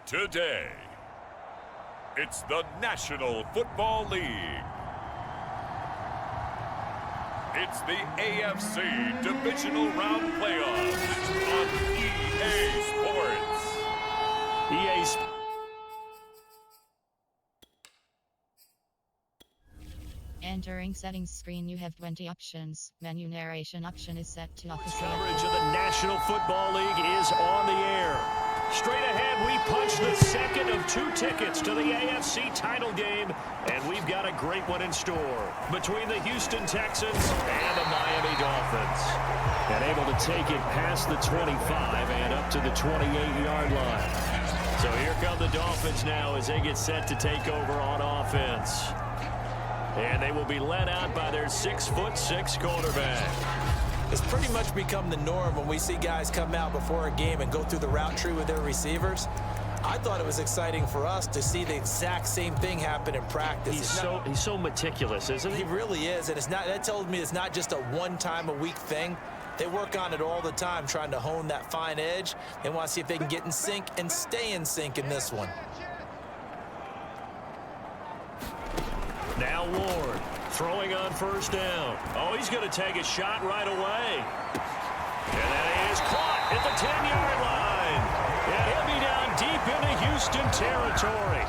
Today, it's the National Football League. It's the AFC Divisional Round Playoffs on EA Sports. EA Sports. Entering settings screen, you have 20 options. Menu narration option is set to officer. Coverage of the National Football League is on the air. Straight ahead, we punch the second of 2 tickets to the AFC title game, and we've got a great one in store between the Houston Texans and the Miami Dolphins. And able to take it past the 25 and up to the 28-yard line. So here come the Dolphins now as they get set to take over on offense. And they will be led out by their 6'6" quarterback. It's pretty much become the norm when we see guys come out before a game and go through the route tree with their receivers. I thought it was exciting for us to see the exact same thing happen in practice. He's so meticulous, isn't he? He really is, and that tells me it's not just a one-time-a-week thing. They work on it all the time, trying to hone that fine edge. They want to see if they can get in sync and stay in sync in this one. Now Ward, throwing on first down. Oh, he's going to take a shot right away. And that is caught at the 10-yard line. And he'll be down deep into Houston territory.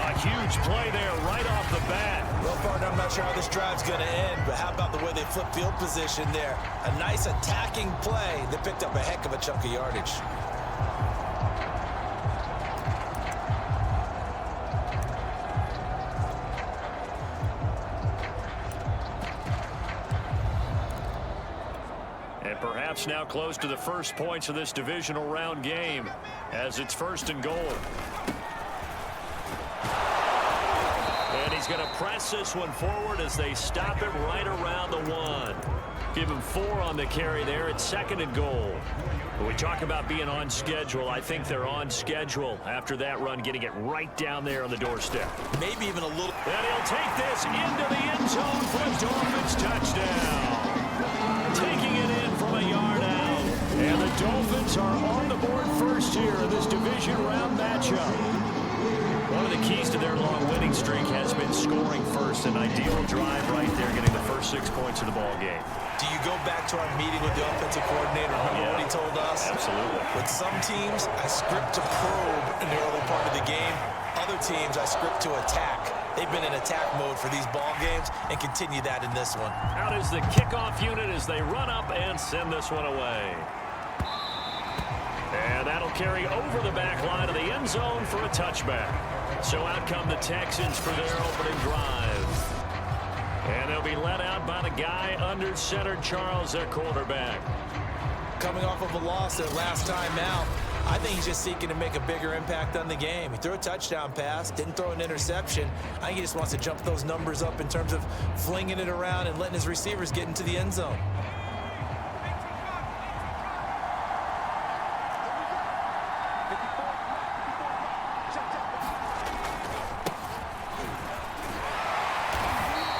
A huge play there right off the bat. Well, partner, I'm not sure how this drive's going to end, but how about the way they flip field position there? A nice attacking play that picked up a heck of a chunk of yardage. Perhaps now close to the first points of this divisional round game as it's 1st and goal. And he's going to press this one forward as they stop it right around the 1. Give him 4 on the carry there. It's 2nd and goal. When we talk about being on schedule, I think they're on schedule after that run, getting it right down there on the doorstep. Maybe even a little. And he'll take this into the end zone for a Dolphins touchdown. Taking it in from a yard out. And the Dolphins are on the board first here in this division round matchup. One of the keys to their long winning streak has been scoring first. An ideal drive right there, getting the first 6 points of the ball game. Do you go back to our meeting with the offensive coordinator? Remember what he told us? Absolutely. With some teams, I script to probe in the early part of the game. Other teams, I script to attack. They've been in attack mode for these ball games and continue that in this one. Out is the kickoff unit as they run up and send this one away. And that'll carry over the back line of the end zone for a touchback. So out come the Texans for their opening drive. And they'll be let out by the guy under center, Charles, their quarterback. Coming off of a loss their last time out, I think he's just seeking to make a bigger impact on the game. He threw a touchdown pass, didn't throw an interception. I think he just wants to jump those numbers up in terms of flinging it around and letting his receivers get into the end zone.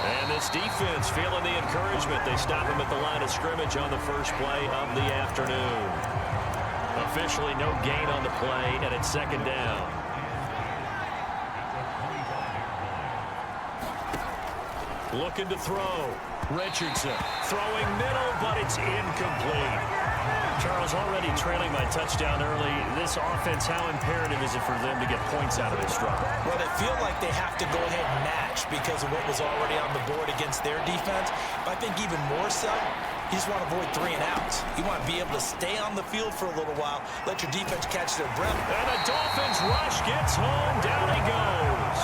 And this defense feeling the encouragement. They stop him at the line of scrimmage on the first play of the afternoon. Officially no gain on the play, and it's 2nd down. Looking to throw. Richardson throwing middle, but it's incomplete. Charles already trailing by touchdown early. This offense, how imperative is it for them to get points out of this drive? Well, they feel like they have to go ahead and match because of what was already on the board against their defense. But I think even more so, you just want to avoid 3 and outs. You want to be able to stay on the field for a little while, let your defense catch their breath. And the Dolphins rush gets home. Down he goes.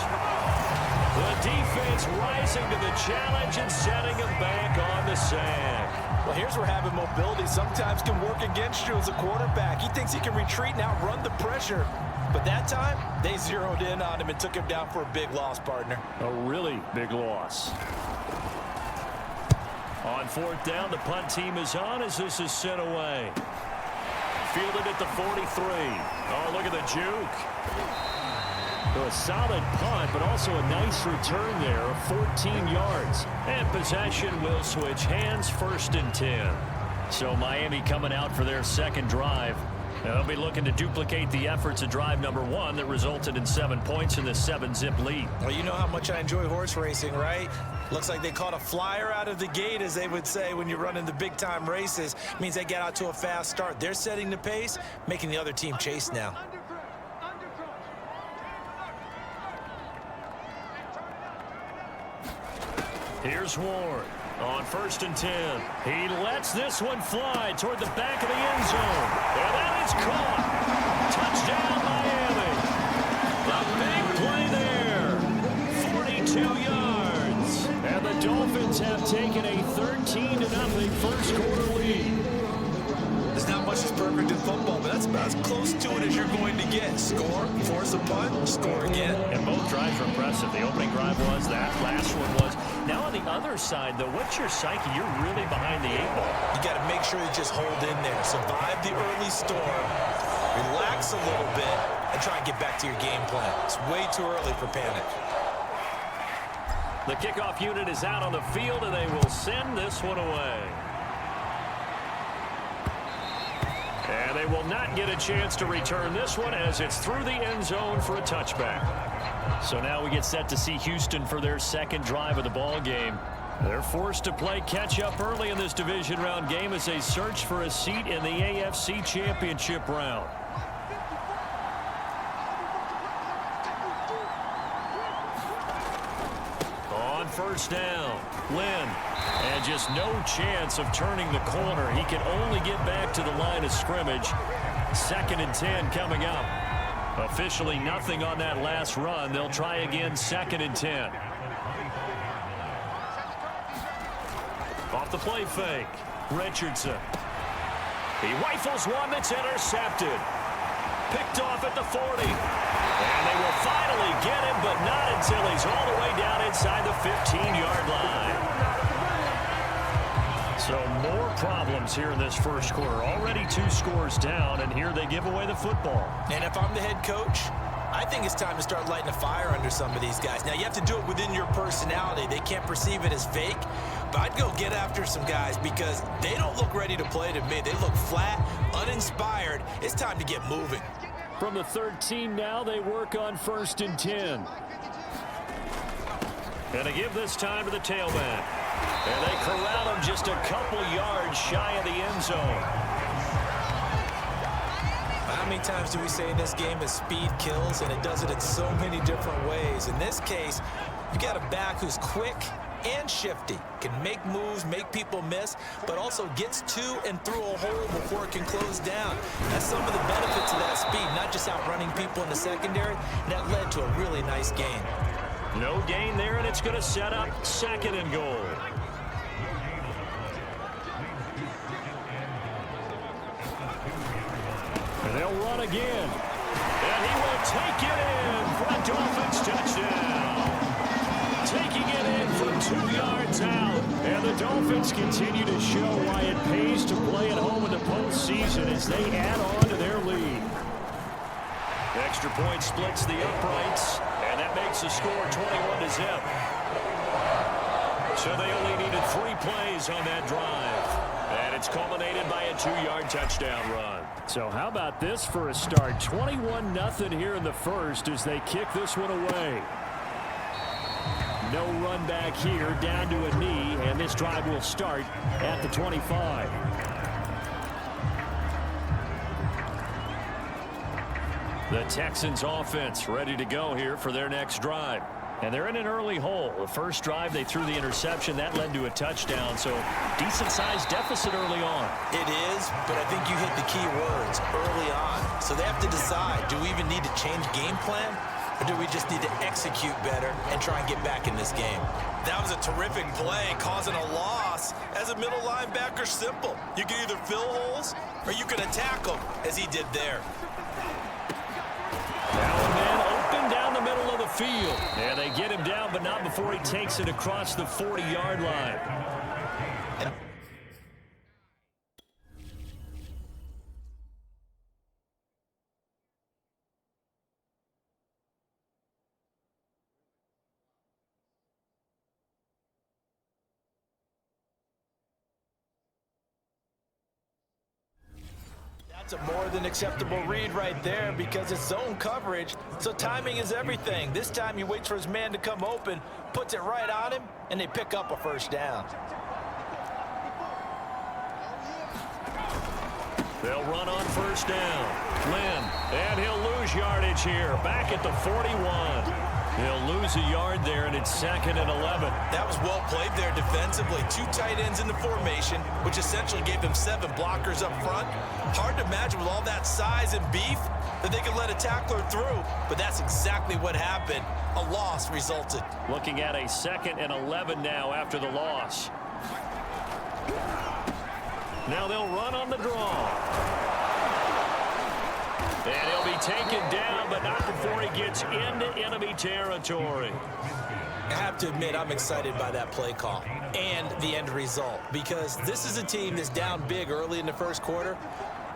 The defense rising to the challenge and setting him back on the sack. Well, here's where having mobility sometimes can work against you as a quarterback. He thinks he can retreat and outrun the pressure. But that time, they zeroed in on him and took him down for a big loss, partner. A really big loss. On 4th down, the punt team is on as this is sent away. Fielded at the 43. Oh, look at the juke. So a solid punt, but also a nice return there of 14 yards. And possession will switch hands, 1st and 10. So Miami coming out for their second drive. Now they'll be looking to duplicate the efforts of drive number 1 that resulted in 7 points in this 7-zip lead. Well, you know how much I enjoy horse racing, right? Looks like they caught a flyer out of the gate, as they would say when you're running the big-time races. Means they get out to a fast start. They're setting the pace, making the other team chase now. Here's Ward on 1st and 10. He lets this one fly toward the back of the end zone. And that is caught. Touchdown, Miami. The big play there. 42 yards. And the Dolphins have taken a 13-0 first quarter lead. There's not much that's perfect in football, but that's about as close to it as you're going to get. Score, force a punt, score again. And both drives were impressive. The opening drive was, that last one was. Now on the other side, though, what's your psyche? You're really behind the 8-ball. You got to make sure you just hold in there. Survive the early storm, relax a little bit, and try and get back to your game plan. It's way too early for panic. The kickoff unit is out on the field, and they will send this one away. And they will not get a chance to return this one as it's through the end zone for a touchback. So now we get set to see Houston for their second drive of the ball game. They're forced to play catch-up early in this division round game as they search for a seat in the AFC Championship round. On 1st down, Lynn. And just no chance of turning the corner. He can only get back to the line of scrimmage. 2nd and 10 coming up. Officially nothing on that last run. They'll try again 2nd and 10. Off the play fake. Richardson. He rifles one that's intercepted. Picked off at the 40. And they will finally get him, but not until he's all the way down inside the 15-yard line. So more problems here in this first quarter. Already 2 scores down, and here they give away the football. And if I'm the head coach, I think it's time to start lighting a fire under some of these guys. Now, you have to do it within your personality. They can't perceive it as fake, but I'd go get after some guys because they don't look ready to play to me. They look flat, uninspired. It's time to get moving. From the 13 now, they work on 1st and 10. And they give this time to the tailback. And they corral him just a couple yards shy of the end zone. How many times do we say in this game that speed kills, and it does it in so many different ways? In this case, you got a back who's quick and shifty, can make moves, make people miss, but also gets to and through a hole before it can close down. That's some of the benefits of that speed, not just outrunning people in the secondary. And that led to a really nice gain. No gain there, and it's going to set up 2nd and goal. And they'll run again. And he will take it in for a Dolphins touchdown. Taking it in from 2 yards out. And the Dolphins continue to show why it pays to play at home in the postseason as they add on to their lead. Extra point splits the uprights, and that makes the score 21-0. So they only needed 3 plays on that drive. And it's culminated by a 2-yard touchdown run. So how about this for a start? 21-0 here in the first as they kick this one away. No run back here, down to a knee, and this drive will start at the 25. The Texans offense ready to go here for their next drive. And they're in an early hole. The first drive, they threw the interception. That led to a touchdown, so decent-sized deficit early on. It is, but I think you hit the key words, early on. So they have to decide, do we even need to change game plan, or do we just need to execute better and try and get back in this game? That was a terrific play, causing a loss. As a middle linebacker, simple. You can either fill holes, or you can attack them, as he did there. Now and then, open down the middle of the field. And they get him down, but not before he takes it across the 40-yard line. That's a more than acceptable read right there because it's zone coverage, so timing is everything. This time he waits for his man to come open, puts it right on him, and they pick up a first down. They'll run on first down. Lynn, and he'll lose yardage here, back at the 41. He'll lose a yard there, and it's 2nd and 11. That was well played there defensively. 2 tight ends in the formation, which essentially gave them 7 blockers up front. Hard to imagine with all that size and beef that they could let a tackler through, but that's exactly what happened. A loss resulted. Looking at a 2nd and 11 now after the loss. Now they'll run on the draw. And he'll be taken down, but not before he gets into enemy territory. I have to admit, I'm excited by that play call and the end result because this is a team that's down big early in the first quarter,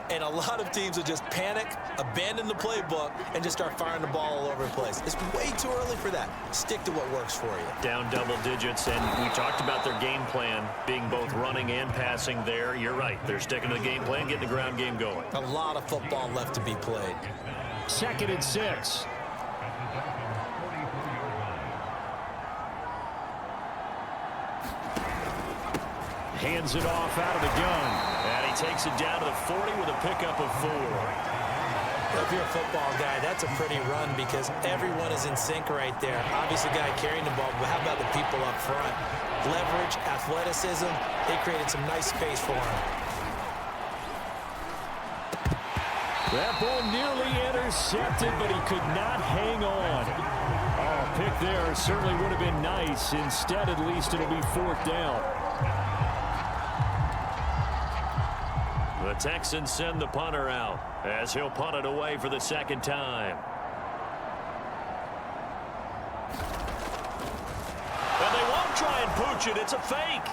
and a lot of teams will just panic, abandon the playbook, and just start firing the ball all over the place. It's way too early for that. Stick to what works for you. Down double digits, and we talked about their game plan being both running and passing there. You're right. They're sticking to the game plan, getting the ground game going. A lot of football left to be played. 2nd and 6. Hands it off out of the gun. And he takes it down to the 40 with a pickup of 4. If you're a football guy, that's a pretty run because everyone is in sync right there. Obviously, the guy carrying the ball, but how about the people up front? Leverage, athleticism, they created some nice space for him. That ball nearly intercepted, but he could not hang on. Oh, pick there certainly would have been nice. Instead, at least, it'll be 4th down. The Texans send the punter out as he'll punt it away for the 2nd time. And they won't try and pooch it. It's a fake.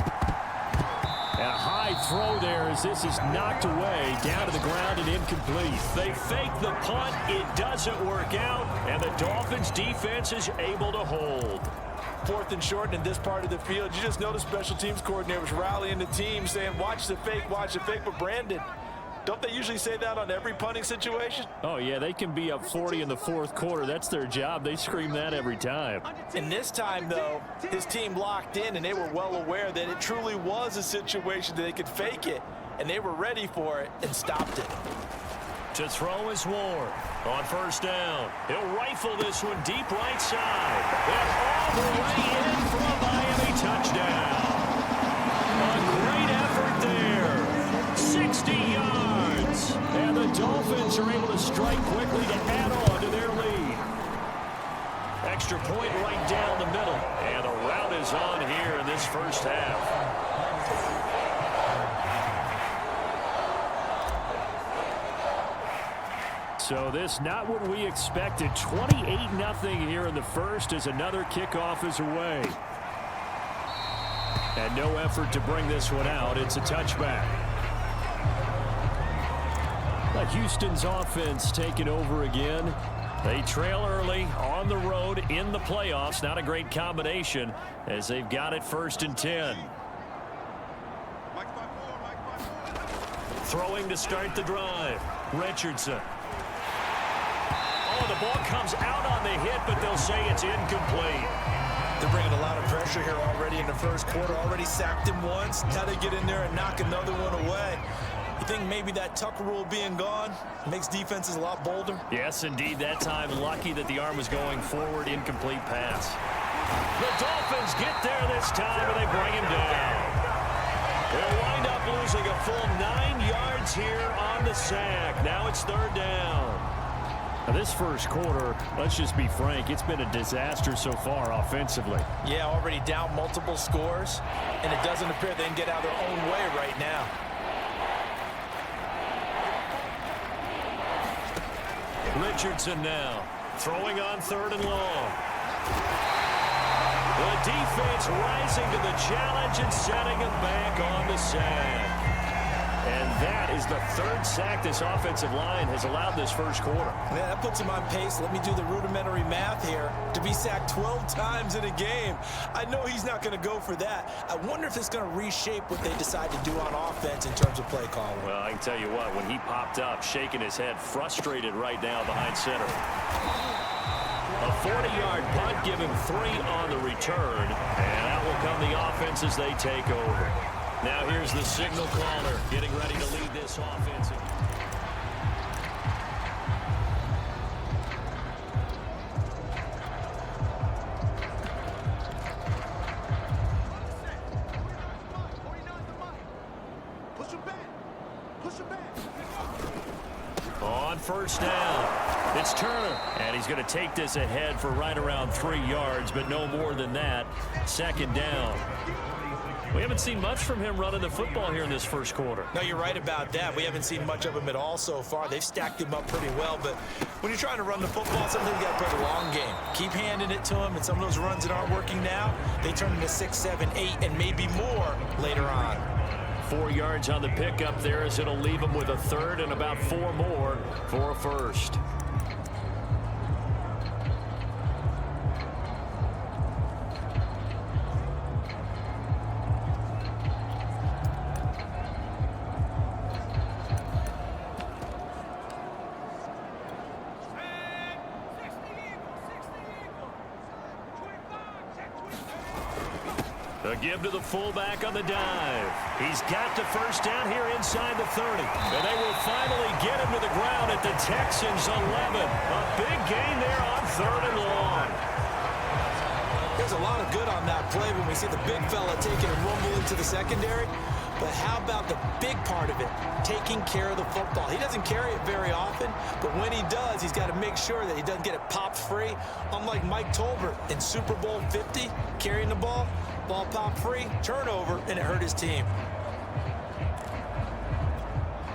And a high throw there as this is knocked away down to the ground and incomplete. They fake the punt. It doesn't work out, and the Dolphins defense is able to hold. 4th and short in this part of the field. You just notice special teams coordinators rallying the team saying, watch the fake, but Brandon, don't they usually say that on every punting situation? Oh, yeah, they can be up 40 in the 4th quarter. That's their job. They scream that every time. And this time, though, his team locked in, and they were well aware that it truly was a situation that they could fake it, and they were ready for it and stopped it. To throw is Ward on first down. He'll rifle this one deep right side. And all the way in for a Miami touchdown. A great effort there. 60 yards. And the Dolphins are able to strike quickly to add on to their lead. Extra point right down the middle. And the route is on here in this first half. So this not what we expected. 28-0 here in the first as another kickoff is away. And no effort to bring this one out. It's a touchback. But Houston's offense taking over again. They trail early on the road in the playoffs. Not a great combination as they've got it 1st and 10. Throwing to start the drive. Richardson. Oh, the ball comes out on the hit, but they'll say it's incomplete. They're bringing a lot of pressure here already in the first quarter. Already sacked him once. Now they get in there and knock another one away. You think maybe that Tucker rule being gone makes defenses a lot bolder? Yes, indeed. That time, lucky that the arm was going forward. Incomplete pass. The Dolphins get there this time, and they bring him down. They'll wind up losing a full 9 yards here on the sack. Now it's 3rd down. Now this first quarter, let's just be frank, it's been a disaster so far offensively. Yeah, already down multiple scores, and it doesn't appear they can get out of their own way right now. Richardson now, throwing on 3rd and long. The defense rising to the challenge and setting him back on the sack. And that is the third sack this offensive line has allowed this first quarter. Yeah, that puts him on pace. Let me do the rudimentary math here. To be sacked 12 times in a game, I know he's not going to go for that. I wonder if it's going to reshape what they decide to do on offense in terms of play calling. Well, I can tell you what, when he popped up, shaking his head, frustrated right now behind center. A 40-yard punt, give him 3 on the return, and out will come the offense as they take over. Now here's the signal caller getting ready to lead this offense. On first down, it's Turner, and he's going to take this ahead for right around 3 yards, but no more than that. Second down. We haven't seen much from him running the football here in this first quarter. No, you're right about that. We haven't seen much of him at all so far. They've stacked him up pretty well, but when you're trying to run the football, sometimes you got to play the long game. Keep handing it to him, and some of those runs that aren't working now, they turn into 6, 7, 8, and maybe more later on. 4 yards on the pickup there as it'll leave him with a third and about 4 more for a first. A give to the fullback on the dive. He's got the first down here inside the 30. And they will finally get him to the ground at the Texans 11. A big gain there on 3rd and long. There's a lot of good on that play when we see the big fella taking a rumble into the secondary. But how about the big part of it, taking care of the football? He doesn't carry it very often, but when he does, he's got to make sure that he doesn't get it popped free. Unlike Mike Tolbert in Super Bowl 50, carrying the ball popped free, turnover, and it hurt his team.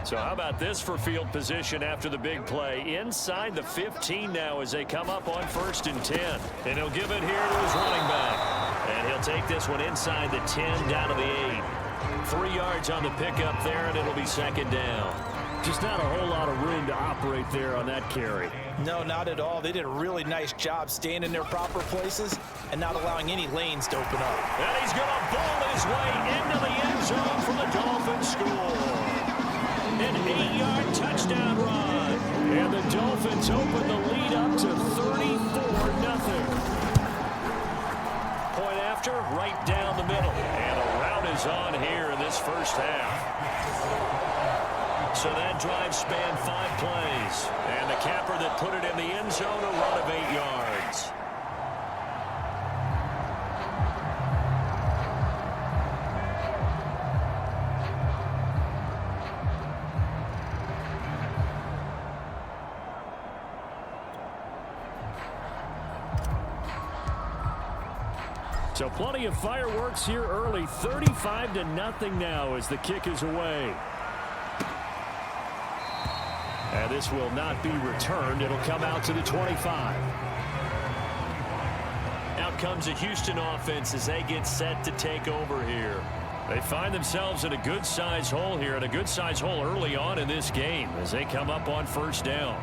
So how about this for field position after the big play? Inside the 15 now as they come up on 1st and 10. And he'll give it here to his running back. And he'll take this one inside the 10 down to the 8. 3 yards on the pickup there, and it'll be 2nd down. Just not a whole lot of room to operate there on that carry. No, not at all. They did a really nice job staying in their proper places and not allowing any lanes to open up. And he's going to bowl his way into the end zone for the Dolphins score. An 8-yard touchdown run. And the Dolphins open the lead up to 34-0. Point after, right down the middle. And a rout is on here in this first half. So that drive spanned 5 plays. And the capper that put it in the end zone, a run of 8 yards. So plenty of fireworks here early. 35-0 now as the kick is away. And this will not be returned. It'll come out to the 25. Out comes the Houston offense as they get set to take over here. They find themselves in a good-sized hole here, and a good-sized hole early on in this game as they come up on 1st down.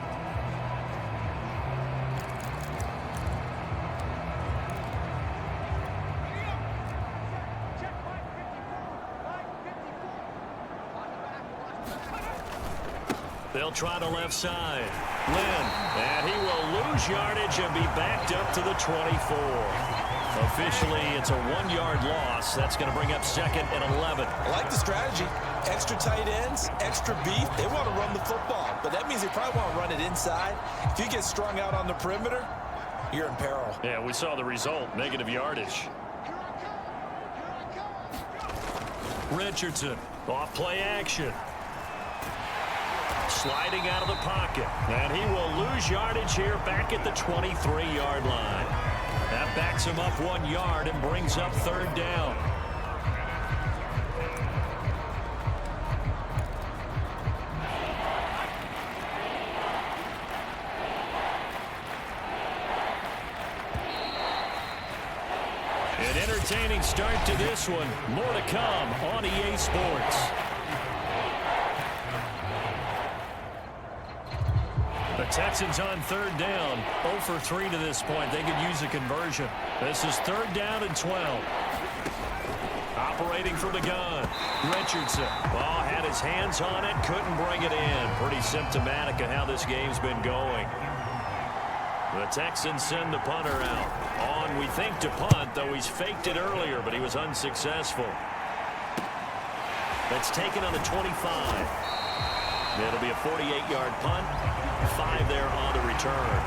They'll try the left side. Lynn, and he will lose yardage and be backed up to the 24. Officially, it's a 1-yard loss. That's going to bring up 2nd and 11. I like the strategy. Extra tight ends, extra beef. They want to run the football, but that means they probably want to run it inside. If you get strung out on the perimeter, you're in peril. Yeah, we saw the result, negative yardage. Richardson, off play action. Sliding out of the pocket. And he will lose yardage here back at the 23-yard line. That backs him up 1 yard and brings up 3rd down. An entertaining start to this one. More to come on EA Sports. Texans on third down. 0 for 3 to this point. They could use a conversion. This is third down and 12. Operating from the gun. Richardson. Ball had his hands on it. Couldn't bring it in. Pretty symptomatic of how this game's been going. The Texans send the punter out. On, we think, to punt, though he's faked it earlier, but he was unsuccessful. That's taken on the 25. It'll be a 48-yard punt. 5 there on the return.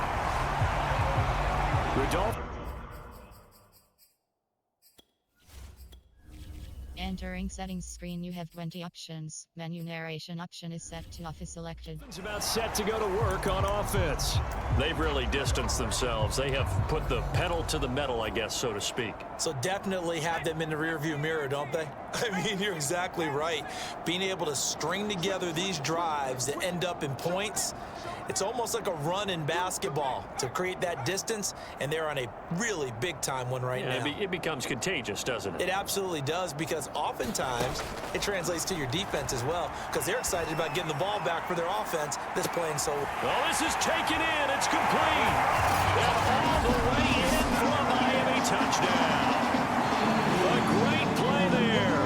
Rudolph. Entering settings screen, you have 20 options. Menu narration option is set to off is selected. It's about set to go to work on offense. They've really distanced themselves. They have put the pedal to the metal, I guess, so to speak. So definitely have them in the rearview mirror, don't they? I mean, you're exactly right. Being able to string together these drives that end up in points, it's almost like a run in basketball to create that distance, and they're on a really big-time one right now. It becomes contagious, doesn't it? It absolutely does, because oftentimes it translates to your defense as well, because they're excited about getting the ball back for their offense that's playing so well. Oh, this is taken in. It's complete. And all the way in for a Miami touchdown. A great play there.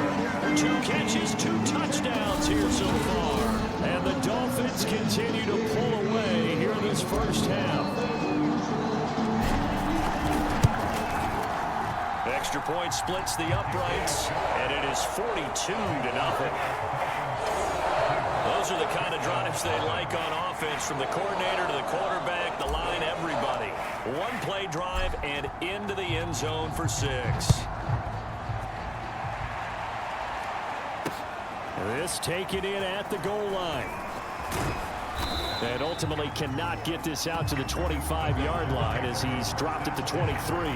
2 catches, 2 touchdowns here so far. And the Dolphins continue to pull away here in this first half. Extra point splits the uprights, and it is 42-0. Those are the kind of drives they like on offense, from the coordinator to the quarterback, the line, everybody. 1-play drive and into the end zone for 6. This taken in at the goal line. And ultimately cannot get this out to the 25-yard line as he's dropped at the 23.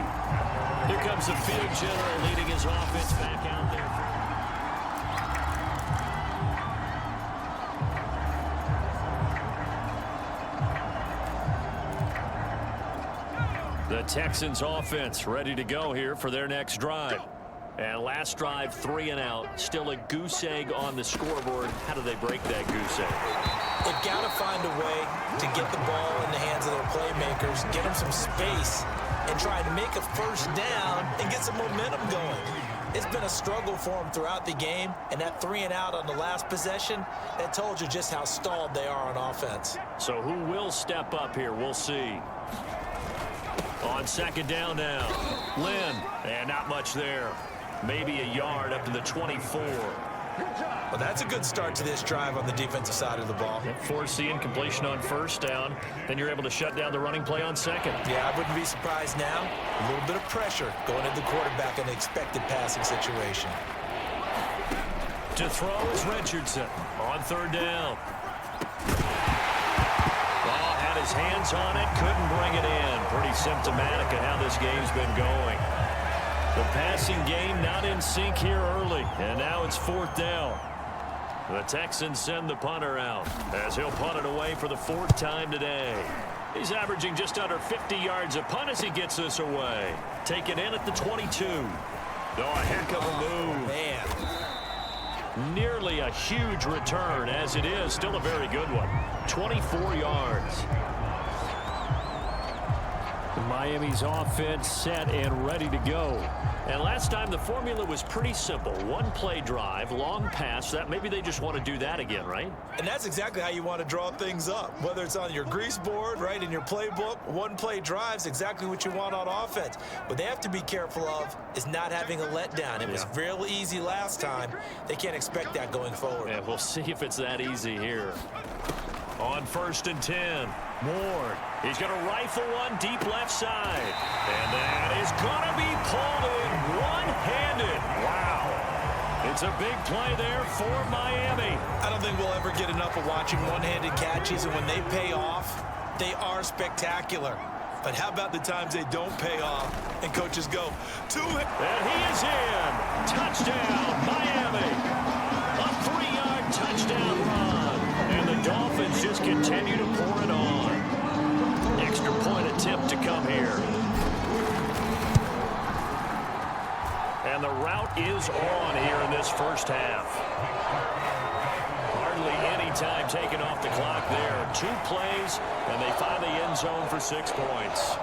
Here comes the field general leading his offense back out there. The Texans offense ready to go here for their next drive. And last drive, 3 and out. Still a goose egg on the scoreboard. How do they break that goose egg? They've got to find a way to get the ball in the hands of their playmakers, get them some space, and try to make a first down and get some momentum going. It's been a struggle for them throughout the game, and that 3 and out on the last possession, that told you just how stalled they are on offense. So who will step up here? We'll see. On second down now, Lynn, and not much there. Maybe a yard up to the 24. Well, that's a good start to this drive on the defensive side of the ball. Force the incompletion on first down. Then you're able to shut down the running play on second. Yeah, I wouldn't be surprised now. A little bit of pressure going into the quarterback in an expected passing situation. To throw is Richardson on third down. Ball had his hands on it, couldn't bring it in. Pretty symptomatic of how this game's been going. The passing game not in sync here early, and now it's 4th down. The Texans send the punter out as he'll punt it away for the 4th time today. He's averaging just under 50 yards a punt as he gets this away. Taken in at the 22. Oh, a heck of a move. Man. Nearly a huge return, as it is. Still a very good one. 24 yards. Miami's offense set and ready to go. And last time the formula was pretty simple. 1-play drive, long pass. That maybe they just want to do that again, right? And that's exactly how you want to draw things up. Whether it's on your grease board, right, in your playbook, 1-play drive's exactly what you want on offense. What they have to be careful of is not having a letdown. It was real easy last time. They can't expect that going forward. Yeah, we'll see if it's that easy here. On 1st and 10, Ward. He's going to rifle one deep left side. And that is going to be pulled in one-handed. Wow. It's a big play there for Miami. I don't think we'll ever get enough of watching one-handed catches, and when they pay off, they are spectacular. But how about the times they don't pay off and coaches go, and he is in. Touchdown, Miami. A 3-yard touchdown run. And the Dolphins just continue to pour it on. Extra point attempt to come here. And the route is on here in this first half. Hardly any time taken off the clock there. 2 plays, and they find the end zone for 6 points.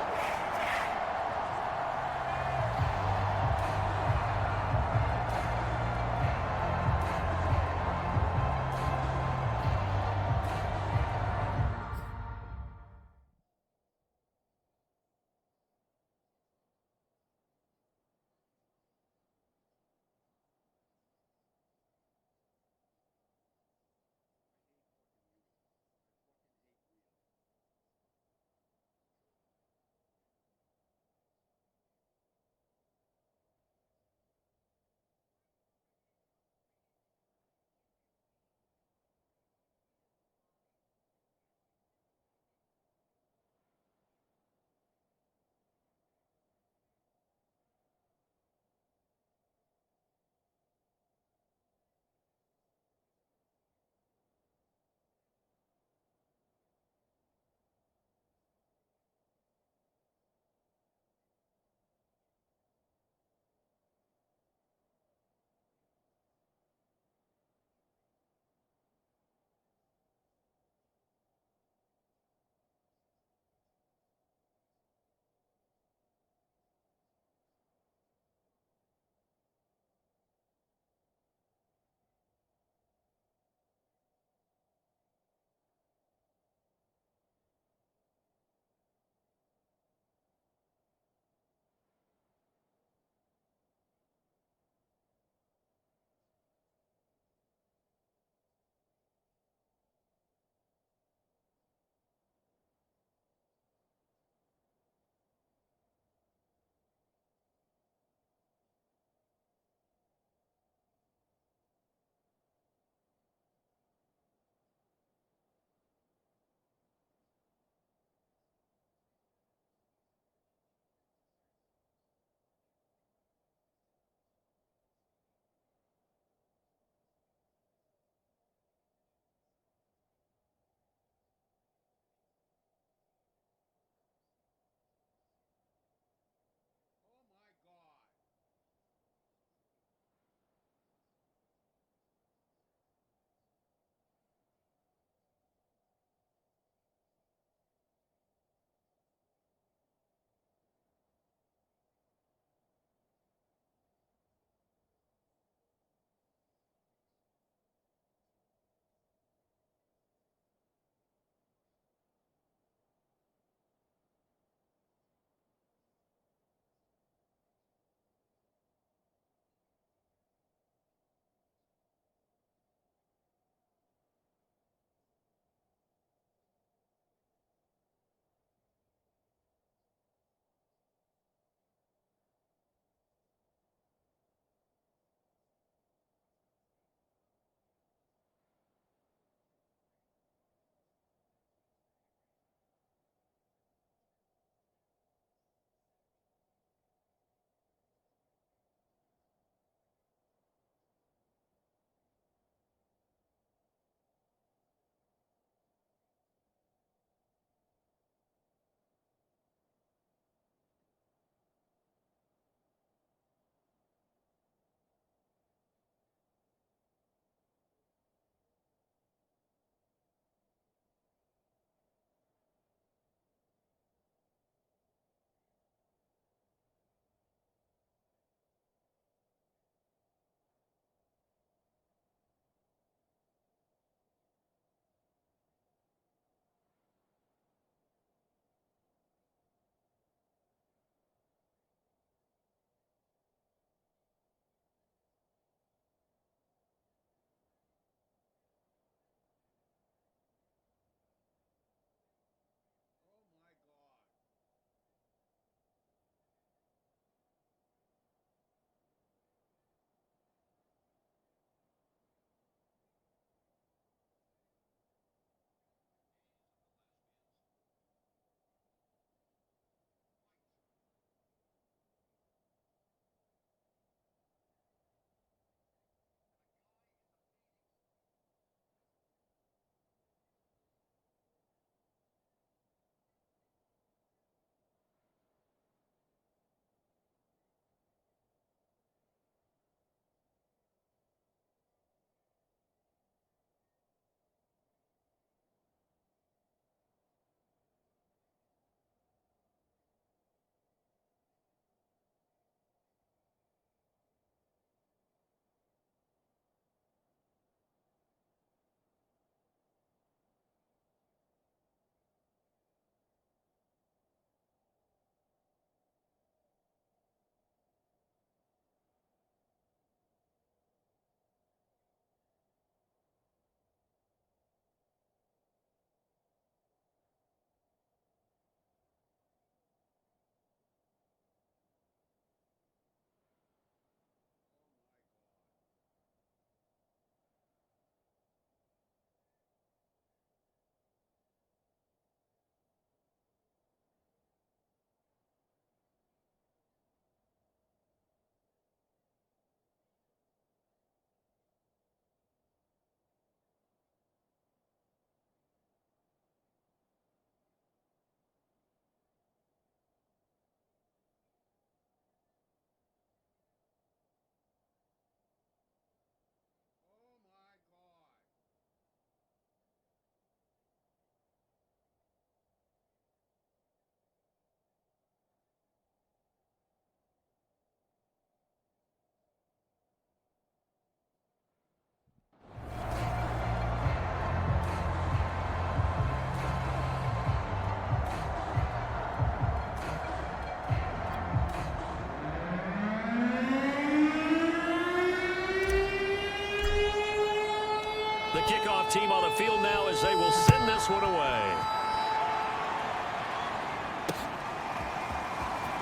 kickoff team on the field now as they will send this one away.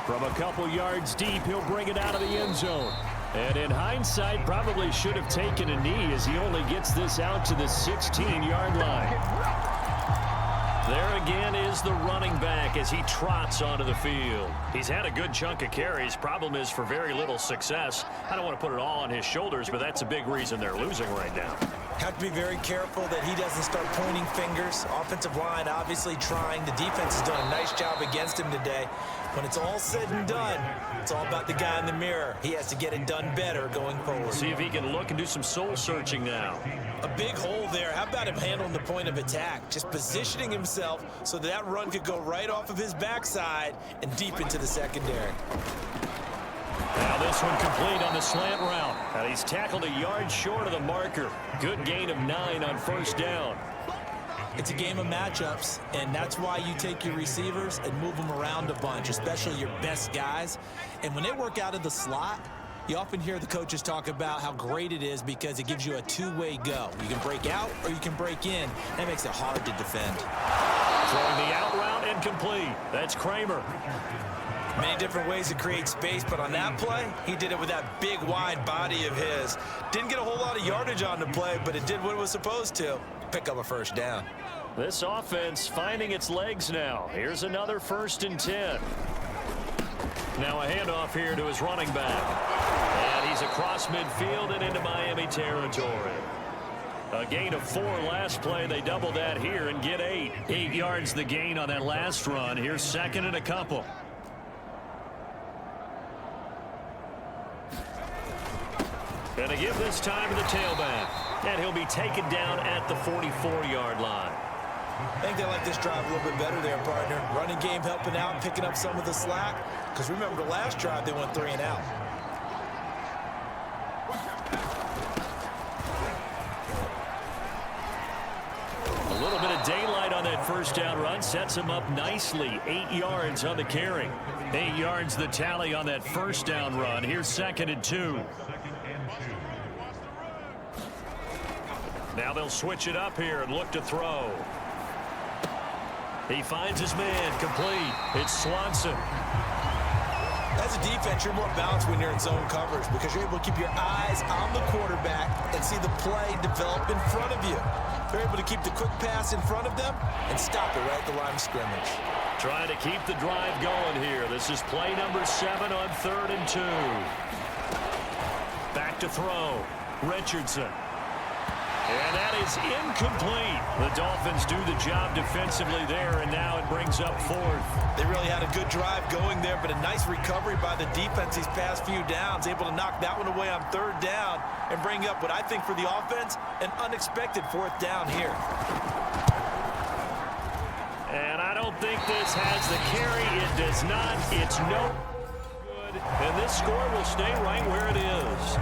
From a couple yards deep, he'll bring it out of the end zone. And in hindsight, probably should have taken a knee as he only gets this out to the 16-yard line. There again is the running back as he trots onto the field. He's had a good chunk of carries. Problem is for very little success. I don't want to put it all on his shoulders, but that's a big reason they're losing right now. Have to be very careful that he doesn't start pointing fingers. Offensive line obviously trying. The defense has done a nice job against him today. When it's all said and done, it's all about the guy in the mirror. He has to get it done better going forward. See if he can look and do some soul searching now. A big hole there. How about him handling the point of attack? Just positioning himself so that run could go right off of his backside and deep into the secondary. Now this one complete on the slant route. And he's tackled a yard short of the marker. Good gain of 9 on first down. It's a game of matchups, and that's why you take your receivers and move them around a bunch, especially your best guys. And when they work out of the slot, you often hear the coaches talk about how great it is because it gives you a two-way go. You can break out or you can break in. That makes it hard to defend. Throwing the out route and complete. That's Kramer. Many different ways to create space, but on that play, he did it with that big, wide body of his. Didn't get a whole lot of yardage on the play, but it did what it was supposed to. Pick up a first down. This offense finding its legs now. Here's another 1st and 10. Now a handoff here to his running back. And he's across midfield and into Miami territory. A gain of 4 last play. They double that here and get 8. 8 yards the gain on that last run. Here's 2nd and a couple. And a give this time to the tailback. And he'll be taken down at the 44-yard line. I think they like this drive a little bit better there, partner. Running game helping out, picking up some of the slack. Because remember the last drive, they went 3 and out. A little bit of daylight on that first down run sets him up nicely. 8 yards on the carry. 8 yards the tally on that first down run. Here's 2nd and 2. Now they'll switch it up here and look to throw. He finds his man, complete. It's Swanson. As a defense, you're more balanced when you're in zone coverage because you're able to keep your eyes on the quarterback and see the play develop in front of you. They're able to keep the quick pass in front of them and stop it right at the line of scrimmage. Trying to keep the drive going here. This is play number 7 on 3rd and 2. Back to throw. Richardson. And that is incomplete. The Dolphins do the job defensively there, and now it brings up 4th. They really had a good drive going there, but a nice recovery by the defense these past few downs, able to knock that one away on 3rd down and bring up what I think for the offense, an unexpected 4th down here. And I don't think this has the carry. It does not. It's no good. And this score will stay right where it is.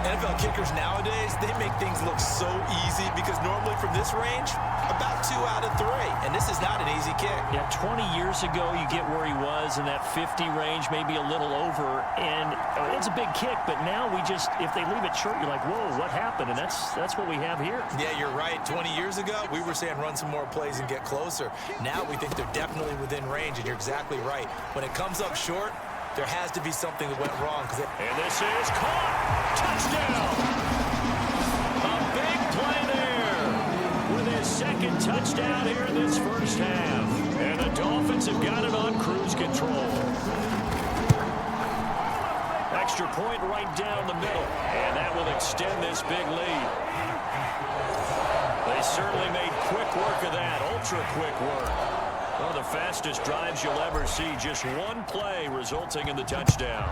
NFL kickers nowadays, they make things look so easy because normally from this range, about 2 out of 3. And this is not an easy kick. Yeah, 20 years ago, you get where he was in that 50 range, maybe a little over. And it's a big kick, but now we just, if they leave it short, you're like, whoa, what happened? And that's what we have here. Yeah, you're right. 20 years ago, we were saying run some more plays and get closer. Now we think they're definitely within range, and you're exactly right. When it comes up short, there has to be something that went wrong. And this is caught. Touchdown. A big play there with his 2nd touchdown here in this first half. And the Dolphins have got it on cruise control. Extra point right down the middle. And that will extend this big lead. They certainly made quick work of that. Ultra quick work. One of the fastest drives you'll ever see. Just one play resulting in the touchdown.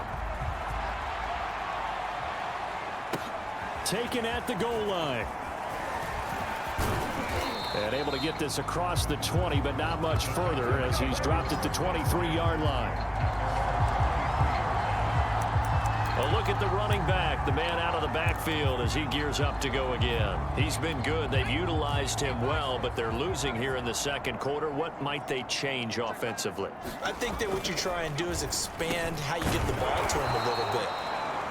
Taken at the goal line. And able to get this across the 20, but not much further as he's dropped at the 23-yard line. A look at the running back, the man out of the backfield as he gears up to go again. He's been good. They've utilized him well, but they're losing here in the 2nd quarter. What might they change offensively? I think that what you try and do is expand how you get the ball to him a little bit.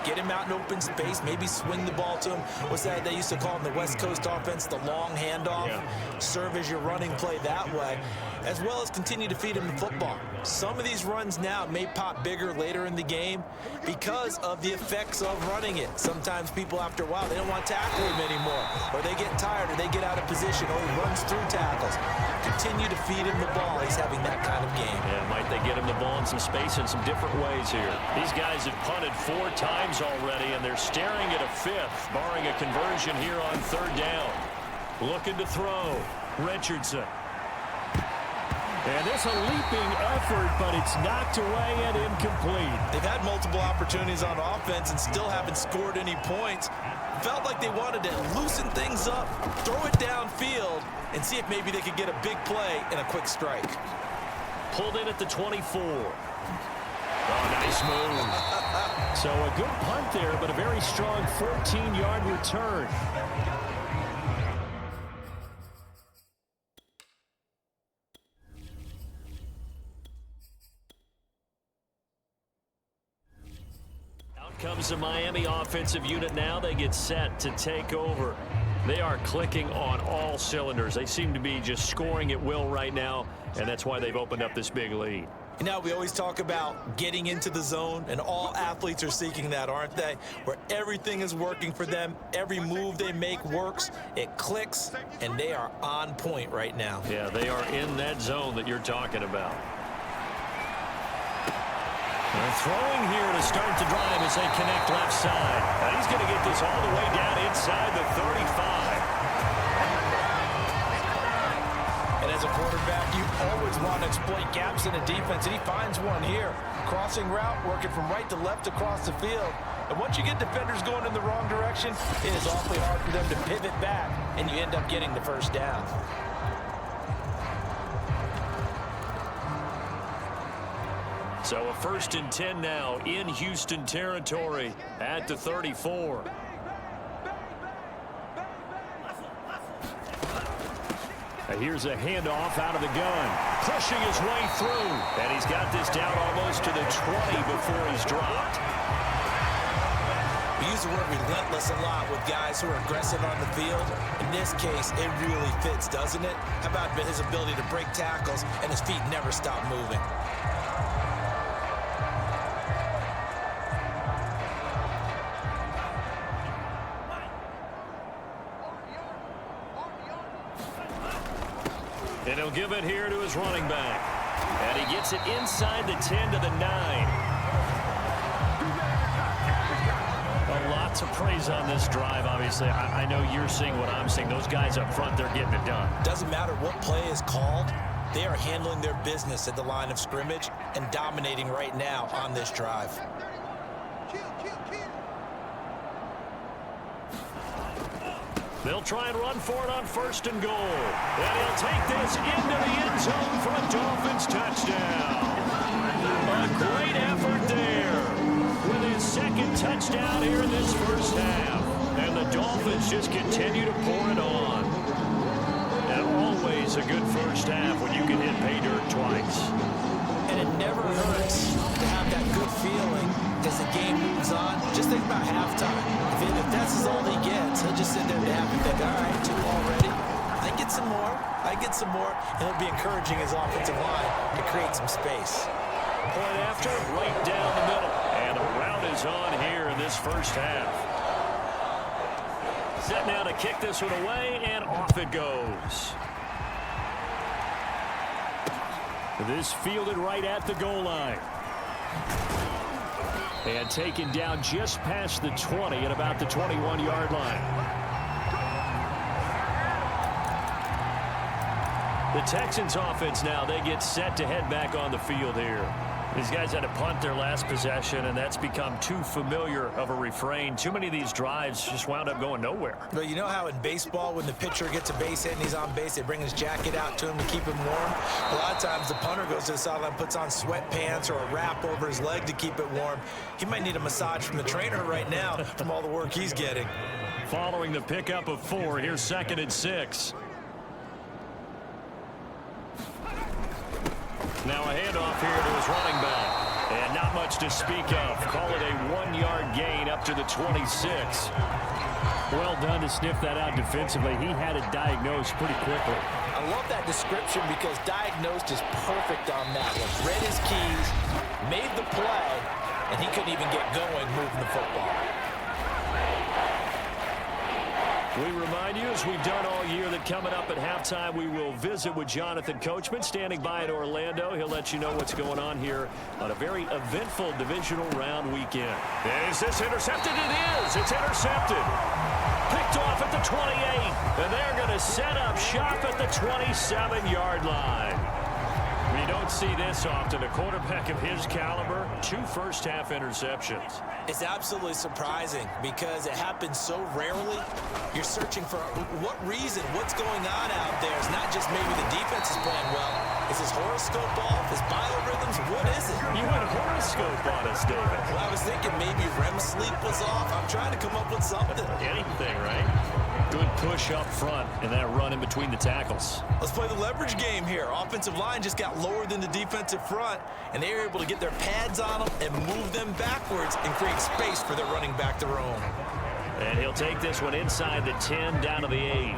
Get him out in open space, maybe swing the ball to him. What's that they used to call in the West Coast offense, the long handoff? Yeah. Serve as your running play that way, as well as continue to feed him the football. Some of these runs now may pop bigger later in the game because of the effects of running it. Sometimes people, after a while, they don't want to tackle him anymore, or they get tired, or they get out of position, or he runs through tackles. Continue to feed him the ball. He's having that kind of game. Yeah, might they get him the ball in some space in some different ways here. These guys have punted 4 times already, and they're staring at a 5th, barring a conversion here on 3rd down. Looking to throw. Richardson. And it's a leaping effort, but it's knocked away and incomplete. They've had multiple opportunities on offense and still haven't scored any points. Felt like they wanted to loosen things up, throw it downfield, and see if maybe they could get a big play and a quick strike. Pulled in at the 24. Oh, nice move. So a good punt there, but a very strong 14-yard return. Comes the Miami offensive unit now. They get set to take over. They are clicking on all cylinders. They seem to be just scoring at will right now, and that's why they've opened up this big lead. You know, we always talk about getting into the zone, and all athletes are seeking that, aren't they? Where everything is working for them. Every move they make works. It clicks, and they are on point right now. Yeah, they are in that zone that you're talking about. They're throwing here to start the drive as they connect left side. And he's going to get this all the way down inside the 35. And as a quarterback, you always want to exploit gaps in a defense, and he finds one here. Crossing route, working from right to left across the field. And once you get defenders going in the wrong direction, it is awfully hard for them to pivot back, and you end up getting the first down. So a 1st and 10 now in Houston territory at the 34. Here's a handoff out of the gun. Pushing his way through. And he's got this down almost to the 20 before he's dropped. We use the word relentless a lot with guys who are aggressive on the field. In this case, it really fits, doesn't it? How about his ability to break tackles and his feet never stop moving? And he'll give it here to his running back. And he gets it inside the 10 to the 9. Lots of praise on this drive, obviously. I know you're seeing what I'm seeing. Those guys up front, they're getting it done. Doesn't matter what play is called. They are handling their business at the line of scrimmage and dominating right now on this drive. They'll try and run for it on 1st and goal. And he'll take this into the end zone for a Dolphins touchdown. A great effort there with his 2nd touchdown here in this 1st half. And the Dolphins just continue to pour it on. And always a good 1st half when you can hit pay dirt twice. And it never hurts to have that good feeling as the game moves on. Just think about halftime. If that's all he gets, he'll just sit there and happy and think, all right, 2 already. I get some more. I get some more. And he'll be encouraging his offensive line to create some space. Point after, right down the middle. And a route is on here in this 1st half. Set now to kick this one away, and off it goes. This fielded right at the goal line. And taken down just past the 20 at about the 21-yard line. The Texans offense now, they get set to head back on the field here. These guys had to punt their last possession, and that's become too familiar of a refrain. Too many of these drives just wound up going nowhere. But you know how in baseball, when the pitcher gets a base hit and he's on base, they bring his jacket out to him to keep him warm? A lot of times the punter goes to the sideline, puts on sweatpants or a wrap over his leg to keep it warm. He might need a massage from the trainer right now from all the work he's getting. Following the pickup of 4, here's 2nd and 6. Now a handoff here to his running back. And not much yards to speak of. Call it a 1-yard gain up to the 26. Well done to sniff that out defensively. He had it diagnosed pretty quickly. I love that description because diagnosed is perfect on that one. Read his keys, made the play, and he couldn't even get going moving the football. We remind you, as we've done all year, that coming up at halftime, we will visit with Jonathan Coachman standing by in Orlando. He'll let you know what's going on here on a very eventful divisional round weekend. Is this intercepted? It is. It's intercepted. Picked off at the 28, and they're going to set up shop at the 27-yard line. We don't see this often. A quarterback of his caliber, 2 first-half interceptions. It's absolutely surprising because it happens so rarely. You're searching for what reason, what's going on out there. It's not just maybe the defense is playing well. Is his horoscope off? His biorhythms? What is it? You went horoscope on us, David. Well, I was thinking maybe REM sleep was off. I'm trying to come up with something. Anything, right? Good push up front and that run in between the tackles. Let's play the leverage game here. Offensive line just got lower than the defensive front, and they were able to get their pads on them and move them backwards and create space for their running back to roam. And he'll take this one inside the 10 down to the 8.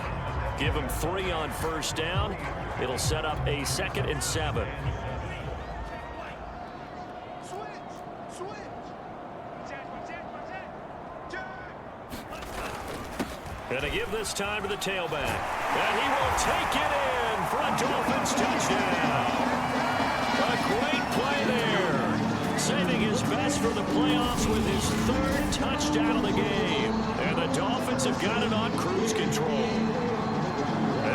Give him 3 on first down. It'll set up a 2nd and 7. Gonna give this time to the tailback. And he will take it in for a Dolphins touchdown. A great play there. Saving his best for the playoffs with his 3rd touchdown of the game. And the Dolphins have got it on cruise control.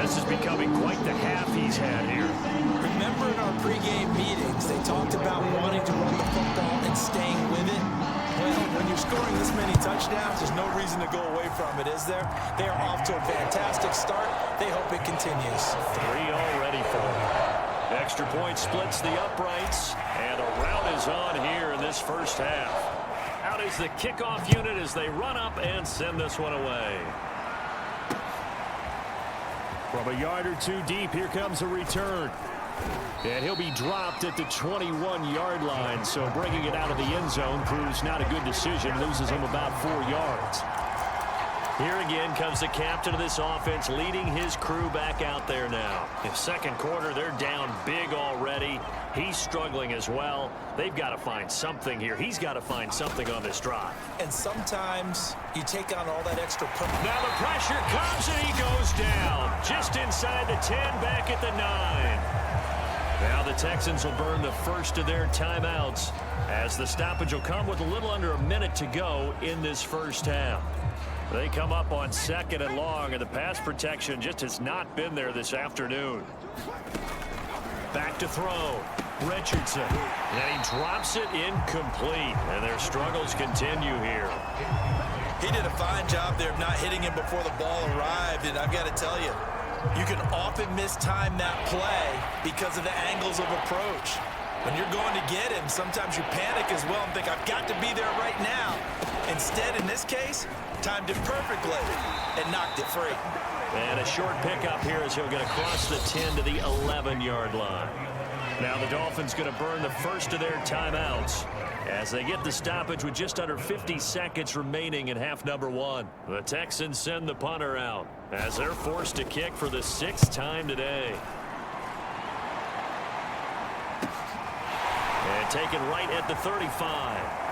This is becoming quite the half he's had here. Remember in our pregame meetings, they talked about wanting to run the football and staying with it. Well, when you're scoring this many touchdowns, there's no reason to go away from it, is there? They are off to a fantastic start. They hope it continues. 3 already for them. Extra point splits the uprights, and a rout is on here in this first half. Out is the kickoff unit as they run up and send this one away. From a yard or 2 deep, here comes a return. And he'll be dropped at the 21-yard line, so bringing it out of the end zone proves not a good decision. Loses him about 4 yards. Here again comes the captain of this offense leading his crew back out there now. In second quarter, they're down big already. He's struggling as well. They've got to find something here. He's got to find something on this drive. And sometimes you take on all that extra pressure. Now the pressure comes and he goes down. Just inside the 10, back at the 9. Now the Texans will burn the first of their timeouts as the stoppage will come with a little under a minute to go in this first half. They come up on 2nd and long, and the pass protection just has not been there this afternoon. Back to throw. Richardson. And he drops it incomplete, and their struggles continue here. He did a fine job there of not hitting him before the ball arrived, and I've got to tell you, you can often mistime that play because of the angles of approach. When you're going to get him, sometimes you panic as well and think, I've got to be there right now. Instead, in this case, timed it perfectly and knocked it free. And a short pickup here as he'll get across the 10 to the 11-yard line. Now the Dolphins going to burn the first of their timeouts as they get the stoppage with just under 50 seconds remaining in half number 1. The Texans send the punter out as they're forced to kick for the 6th time today. And taken right at the 35.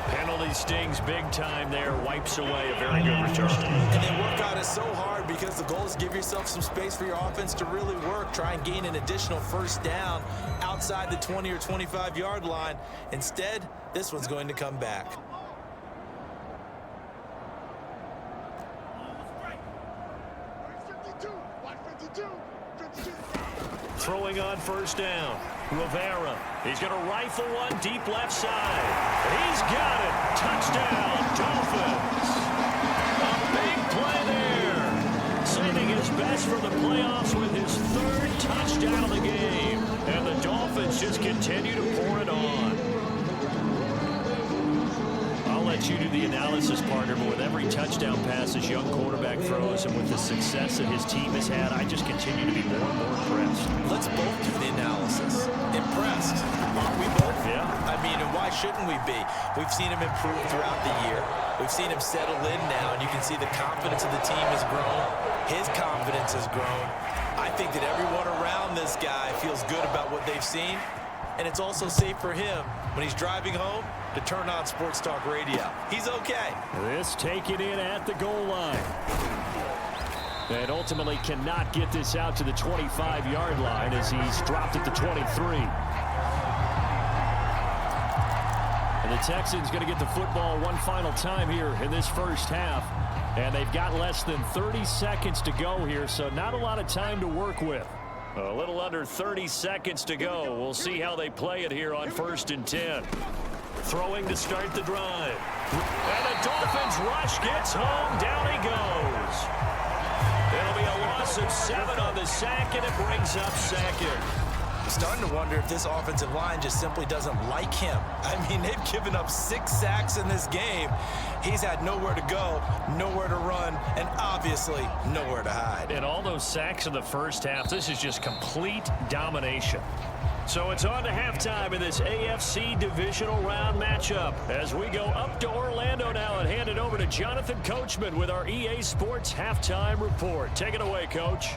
Penalty stings big time there, wipes away a very good return. And they work on it so hard because the goal is give yourself some space for your offense to really work. Try and gain an additional first down outside the 20 or 25-yard line. Instead, this one's going to come back. Throwing on first down. Rivera. He's going to rifle one deep left side. He's got it. Touchdown, Dolphins. A big play there. Saving his best for the playoffs with his 3rd touchdown of the game. And the Dolphins just continue to pour it on. I'll let let you do the analysis, partner, but with every touchdown pass this young quarterback throws and with the success that his team has had, I just continue to be more and more impressed. Let's both do the analysis. Impressed. Aren't we both? Yeah. I mean, and why shouldn't we be? We've seen him improve throughout the year. We've seen him settle in now, and you can see the confidence of the team has grown. His confidence has grown. I think that everyone around this guy feels good about what they've seen, and it's also safe for him when he's driving home to turn on Sports Talk Radio. He's okay. This taken in at the goal line. And ultimately cannot get this out to the 25-yard line as he's dropped at the 23. And the Texans going to get the football one final time here in this first half. And they've got less than 30 seconds to go here, so not a lot of time to work with. A little under 30 seconds to go. We'll see how they play it here on 1st and 10. Throwing to start the drive. And the Dolphins rush gets home. Down he goes. It'll be a loss of 7 on the sack, and it brings up 2nd. Starting to wonder if this offensive line just simply doesn't like him. I mean, they've given up 6 sacks in this game. He's had nowhere to go, nowhere to run, and obviously nowhere to hide. And all those sacks in the first half, this is just complete domination. So it's on to halftime in this AFC Divisional Round matchup as we go up to Orlando now and hand it over to Jonathan Coachman with our EA Sports Halftime Report. Take it away, Coach.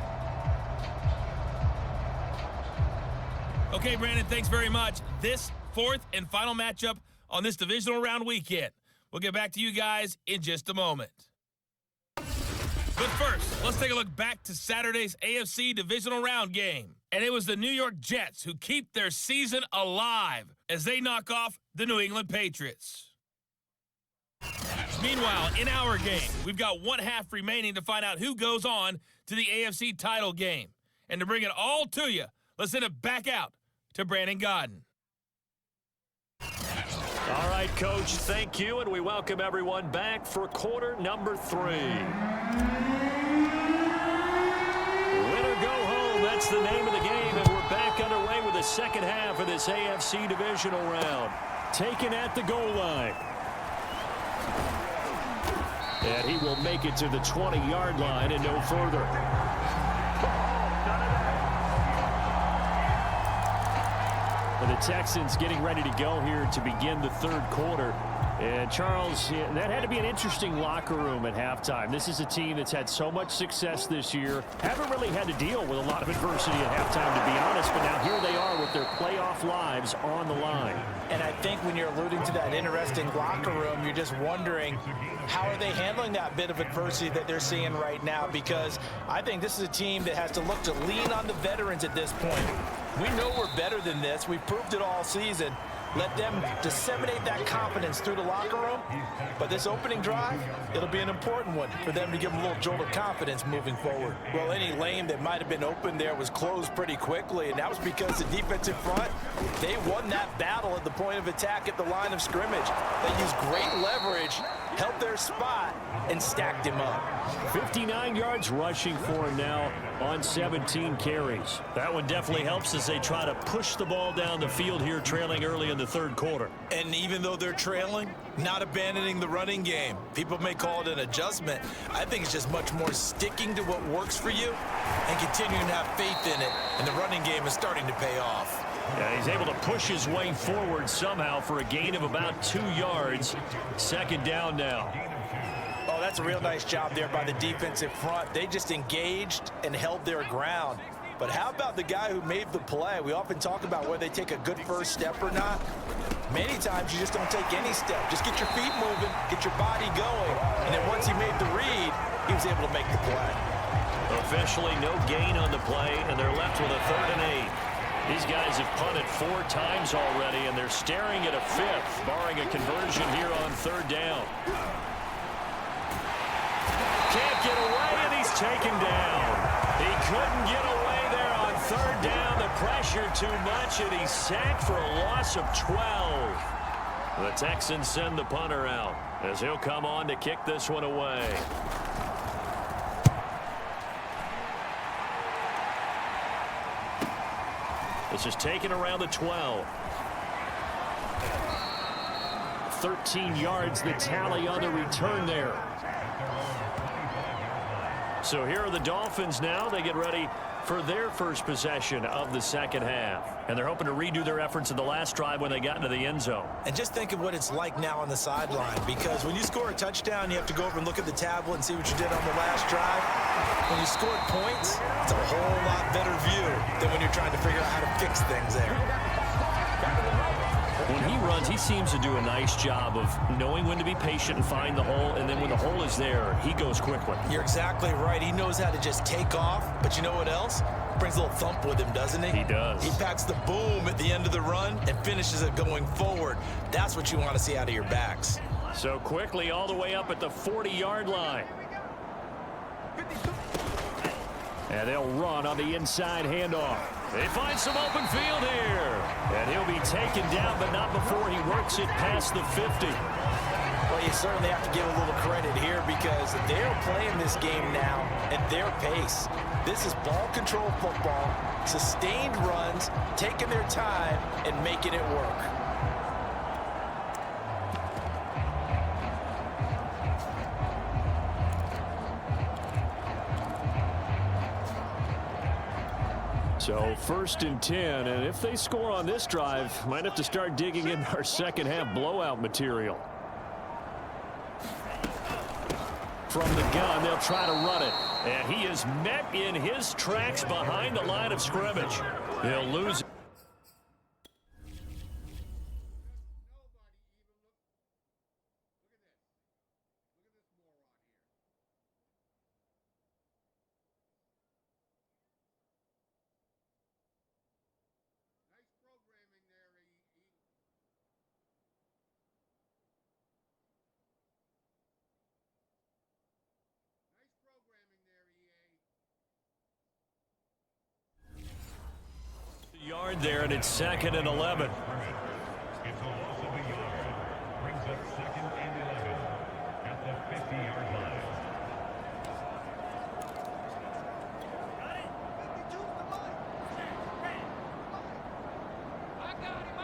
Okay, Brandon, thanks very much. This 4th and final matchup on this divisional round weekend. We'll get back to you guys in just a moment. But first, let's take a look back to Saturday's AFC divisional round game. And it was the New York Jets who keep their season alive as they knock off the New England Patriots. Meanwhile, in our game, we've got 1 half remaining to find out who goes on to the AFC title game. And to bring it all to you, let's send it back out to Brandon Godden. All right, Coach, thank you, and we welcome everyone back for quarter number 3. Win or go home, that's the name of the game, and we're back underway with the second half of this AFC divisional round. Taken at the goal line. And he will make it to the 20-yard line and no further. And the Texans getting ready to go here to begin the 3rd quarter. And Charles, that had to be an interesting locker room at halftime. This is a team that's had so much success this year. Haven't really had to deal with a lot of adversity at halftime, to be honest. But now here they are with their playoff lives on the line. And I think when you're alluding to that interesting locker room, you're just wondering, how are they handling that bit of adversity that they're seeing right now? Because I think this is a team that has to look to lean on the veterans at this point. We know we're better than this. We've proved it all season. Let them disseminate that confidence through the locker room. But this opening drive, it'll be an important one for them to give them a little jolt of confidence moving forward. Well, any lane that might have been open there was closed pretty quickly, and that was because the defensive front, they won that battle at the point of attack at the line of scrimmage. They used great leverage, held their spot, and stacked him up. 59 yards rushing for him now on 17 carries. That one definitely helps as they try to push the ball down the field here, trailing early in the 3rd quarter. And even though they're trailing, not abandoning the running game. People may call it an adjustment. I think it's just much more sticking to what works for you and continuing to have faith in it. And the running game is starting to pay off. Yeah, he's able to push his way forward somehow for a gain of about 2 yards. 2nd down now. Oh, that's a real nice job there by the defensive front. They just engaged and held their ground. But how about the guy who made the play? We often talk about whether they take a good first step or not. Many times you just don't take any step. Just get your feet moving, get your body going. And then once he made the read, he was able to make the play. Officially no gain on the play, and they're left with a 3rd and 8. These guys have punted 4 times already, and they're staring at a 5th, barring a conversion here on 3rd down. Can't get away, and he's taken down. He couldn't get away there on 3rd down. The pressure too much, and he's sacked for a loss of 12. The Texans send the punter out as he'll come on to kick this one away. This is taken around the 12. 13 yards, the tally on the return there. So here are the Dolphins now. They get ready for their first possession of the second half. And they're hoping to redo their efforts in the last drive when they got into the end zone. And just think of what it's like now on the sideline, because when you score a touchdown, you have to go over and look at the tablet and see what you did on the last drive. When you scored points, it's a whole lot better view than when you're trying to figure out how to fix things there. When he runs, he seems to do a nice job of knowing when to be patient and find the hole, and then when the hole is there, he goes quickly. You're exactly right. He knows how to just take off, but you know what else? Brings a little thump with him, doesn't he? He does. He packs the boom at the end of the run and finishes it going forward. That's what you want to see out of your backs. So quickly all the way up at the 40-yard line. And they'll run on the inside handoff. They find some open field here. And he'll be taken down, but not before he works it past the 50. Well, you certainly have to give a little credit here because they're playing this game now at their pace. This is ball control football, sustained runs, taking their time, and making it work. So 1st and 10, and if they score on this drive, might have to start digging in our second half blowout material. From the gun, they'll try to run it. And he is met in his tracks behind the line of scrimmage. He'll lose it. Yard there, and it's 2nd and 11. It's a loss of a yard. Brings up 2nd and 11 at the 50-yard line. I got him.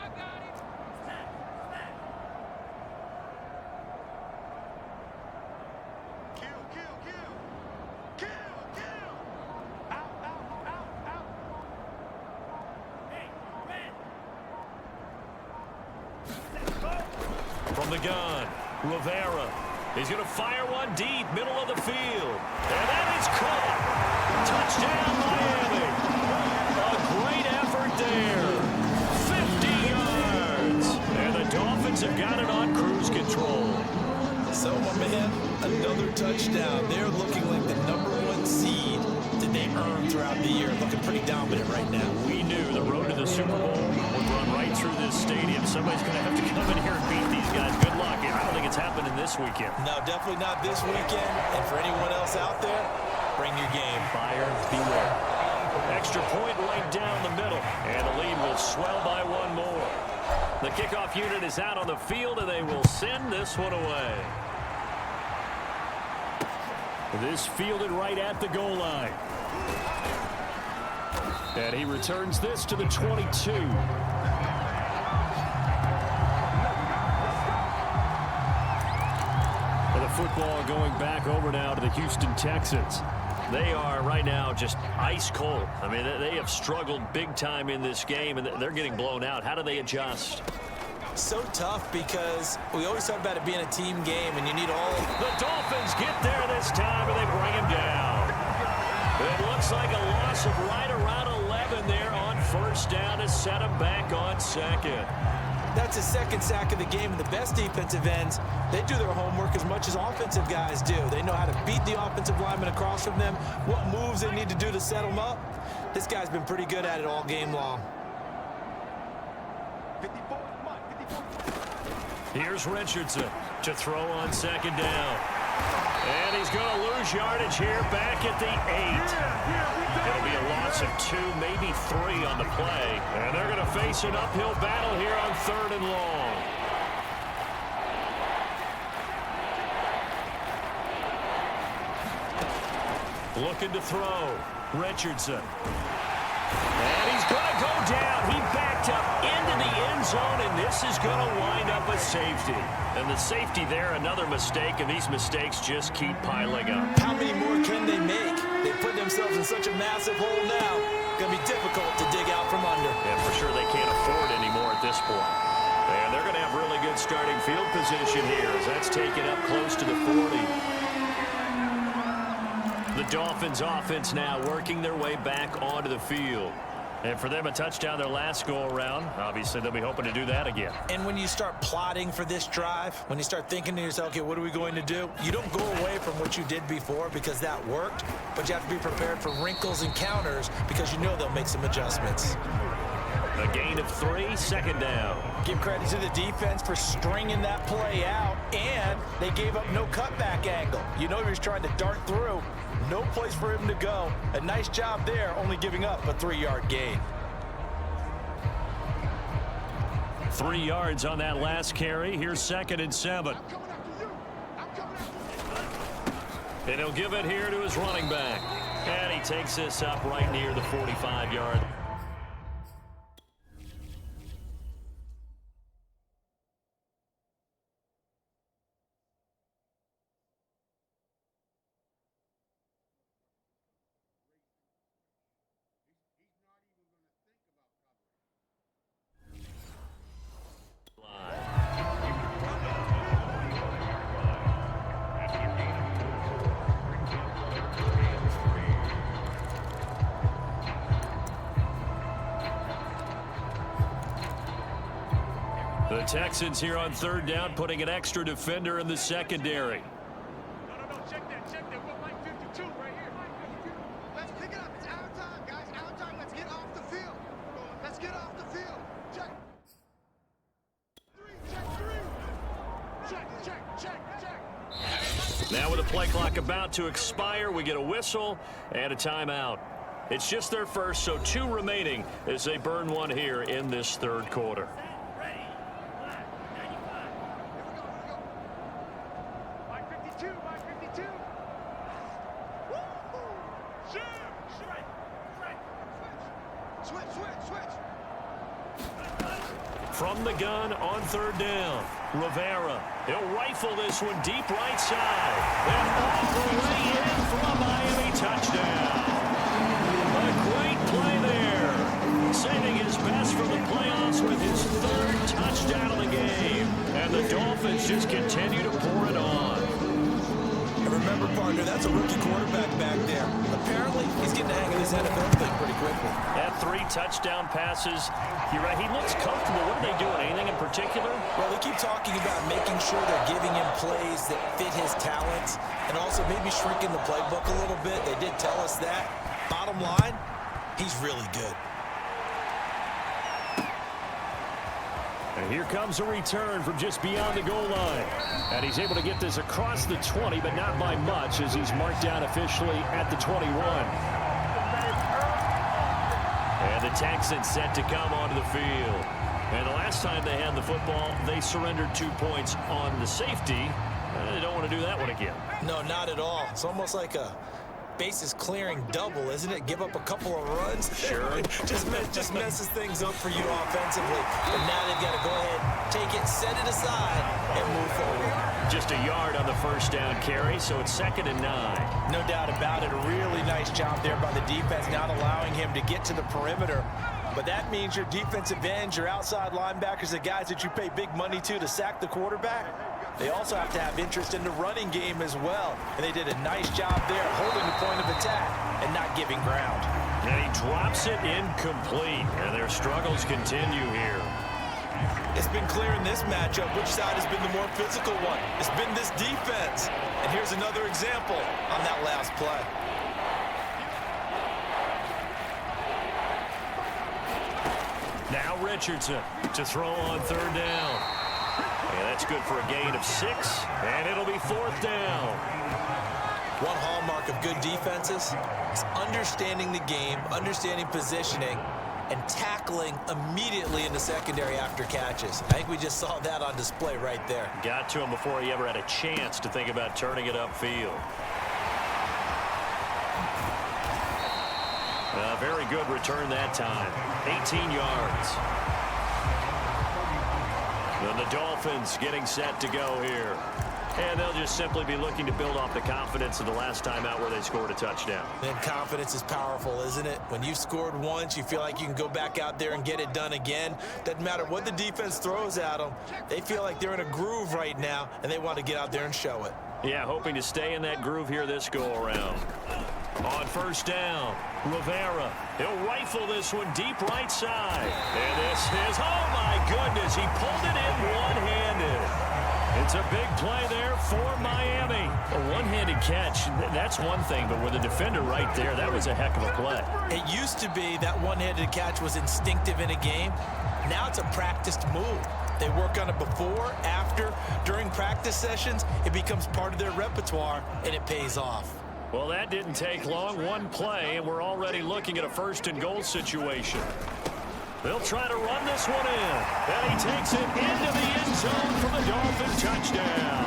From the gun, Rivera. He's going to fire one deep, middle of the field. And that is caught. Touchdown, Miami. A great effort there. 50 yards. And the Dolphins have got it on cruise control. So, my man, another touchdown. They're looking like the #1 seed that they earned throughout the year. Looking pretty dominant right now. We knew the road to the Super Bowl would run right through this stadium. Somebody's going to have to come in here and beat these guys. Good luck. I don't think it's happening this weekend. No, definitely not this weekend. And for anyone else out there, bring your game. Buyer beware. Extra point right down the middle. And the lead will swell by one more. The kickoff unit is out on the field, and they will send this one away. This fielded right at the goal line. And he returns this to the 22. And the football going back over now to the Houston Texans. They are right now just ice cold. I mean, they have struggled big time in this game, and they're getting blown out. How do they adjust? So tough because we always talk about it being a team game, and you need all. The Dolphins get there this time, and they bring him down. It looks like a loss of right around 11 there on 1st down to set him back on 2nd. That's his 2nd sack of the game, and the best defensive ends, they do their homework as much as offensive guys do. They know how to beat the offensive lineman across from them, what moves they need to do to set them up. This guy's been pretty good at it all game long. Here's Richardson to throw on 2nd down. And he's going to lose yardage here back at the 8. It'll be a loss of 2, maybe 3 on the play. And they're going to face an uphill battle here on 3rd and long. Looking to throw. Richardson. And he's going to go down. He backed up into the end zone, and this is going to wind up a safety. And the safety there, another mistake, and these mistakes just keep piling up. How many more can they make? They put themselves in such a massive hole now. Going to be difficult to dig out from under. And for sure they can't afford any more at this point. And they're going to have really good starting field position here as that's taken up close to the 40. The Dolphins offense now working their way back onto the field. And for them, a touchdown their last go-around. Obviously, they'll be hoping to do that again. And when you start plotting for this drive, when you start thinking to yourself, okay, what are we going to do? You don't go away from what you did before because that worked, but you have to be prepared for wrinkles and counters because you know they'll make some adjustments. A gain of 3, second down. Give credit to the defense for stringing that play out, and they gave up no cutback angle. You know he was trying to dart through. No place for him to go. A nice job there, only giving up a 3-yard gain. 3 yards on that last carry. Here's 2nd and 7. And he'll give it here to his running back. And he takes this up right near the 45-yard. The Texans here on 3rd down, putting an extra defender in the secondary. No, check that. We're line 52 right here. Let's pick it up. It's our time, guys. Our time. Let's get off the field. Let's get off the field. Check. 3, check. Now with the play clock about to expire, we get a whistle and a timeout. It's just their first, so 2 remaining as they burn one here in this 3rd quarter. From the gun on 3rd down, Rivera. He'll rifle this one deep right side. And all the way in for a Miami touchdown. A great play there. Saving his best for the playoffs with his 3rd touchdown of the game. And the Dolphins just continue to pour it on. And remember, partner, that's a rookie quarterback back there. Apparently, he's getting the hang of this NFL thing pretty quickly. At 3 touchdown passes. You're right, he looks comfortable. What are they doing? Anything in particular? Well, they keep talking about making sure they're giving him plays that fit his talents and also maybe shrinking the playbook a little bit. They did tell us that. Bottom line, he's really good. And here comes a return from just beyond the goal line. And he's able to get this across the 20, but not by much as he's marked down officially at the 21. And the Texans set to come onto the field. And the last time they had the football, they surrendered 2 points on the safety. They don't want to do that one again. No, not at all. It's almost like a bases clearing double, isn't it? Give up a couple of runs. Sure. just messes things up for you offensively. And now they've got to go ahead, take it, set it aside, and move forward. Just a yard on the 1st down carry, so it's 2nd and 9. No doubt about it. A really nice job there by the defense, not allowing him to get to the perimeter. But that means your defensive ends, your outside linebackers, the guys that you pay big money to sack the quarterback, they also have to have interest in the running game as well. And they did a nice job there holding the point of attack and not giving ground. And he drops it incomplete. And their struggles continue here. It's been clear in this matchup which side has been the more physical one. It's been this defense. And here's another example on that last play. Now Richardson to throw on 3rd down. And that's good for a gain of 6. And it'll be 4th down. One hallmark of good defenses is understanding the game, understanding positioning, and tackling immediately in the secondary after catches. I think we just saw that on display right there. Got to him before he ever had a chance to think about turning it upfield. A very good return that time. 18 yards. And the Dolphins getting set to go here. And they'll just simply be looking to build off the confidence of the last time out where they scored a touchdown. And confidence is powerful, isn't it? When you've scored once, you feel like you can go back out there and get it done again. Doesn't matter what the defense throws at them. They feel like they're in a groove right now, and they want to get out there and show it. Yeah, hoping to stay in that groove here this go-around. On first down, Rivera. He'll rifle this one deep right side. And this is, oh my goodness, he pulled it in one-handed. It's a big play there for Miami. A one-handed catch, that's one thing, but with a defender right there, that was a heck of a play. It used to be that one-handed catch was instinctive in a game. Now it's a practiced move. They work on it before, after, during practice sessions. It becomes part of their repertoire, and it pays off. Well, that didn't take long. One play, and we're already looking at a first-and-goal situation. They'll try to run this one in. And he takes it into the end zone for the Dolphin touchdown.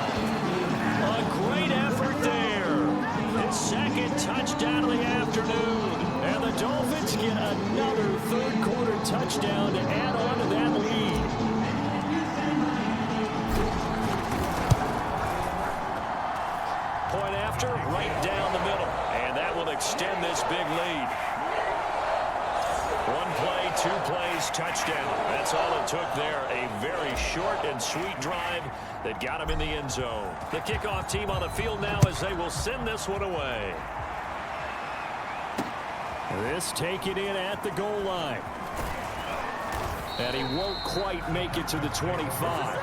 A great effort there. His second touchdown of the afternoon. And the Dolphins get another third-quarter touchdown to add on to that lead. Point after, right down the middle. And that will extend this big lead. One play, two plays, touchdown. That's all it took there. A very short and sweet drive that got him in the end zone. The kickoff team on the field now as they will send this one away. This taken in at the goal line. And he won't quite make it to the 25.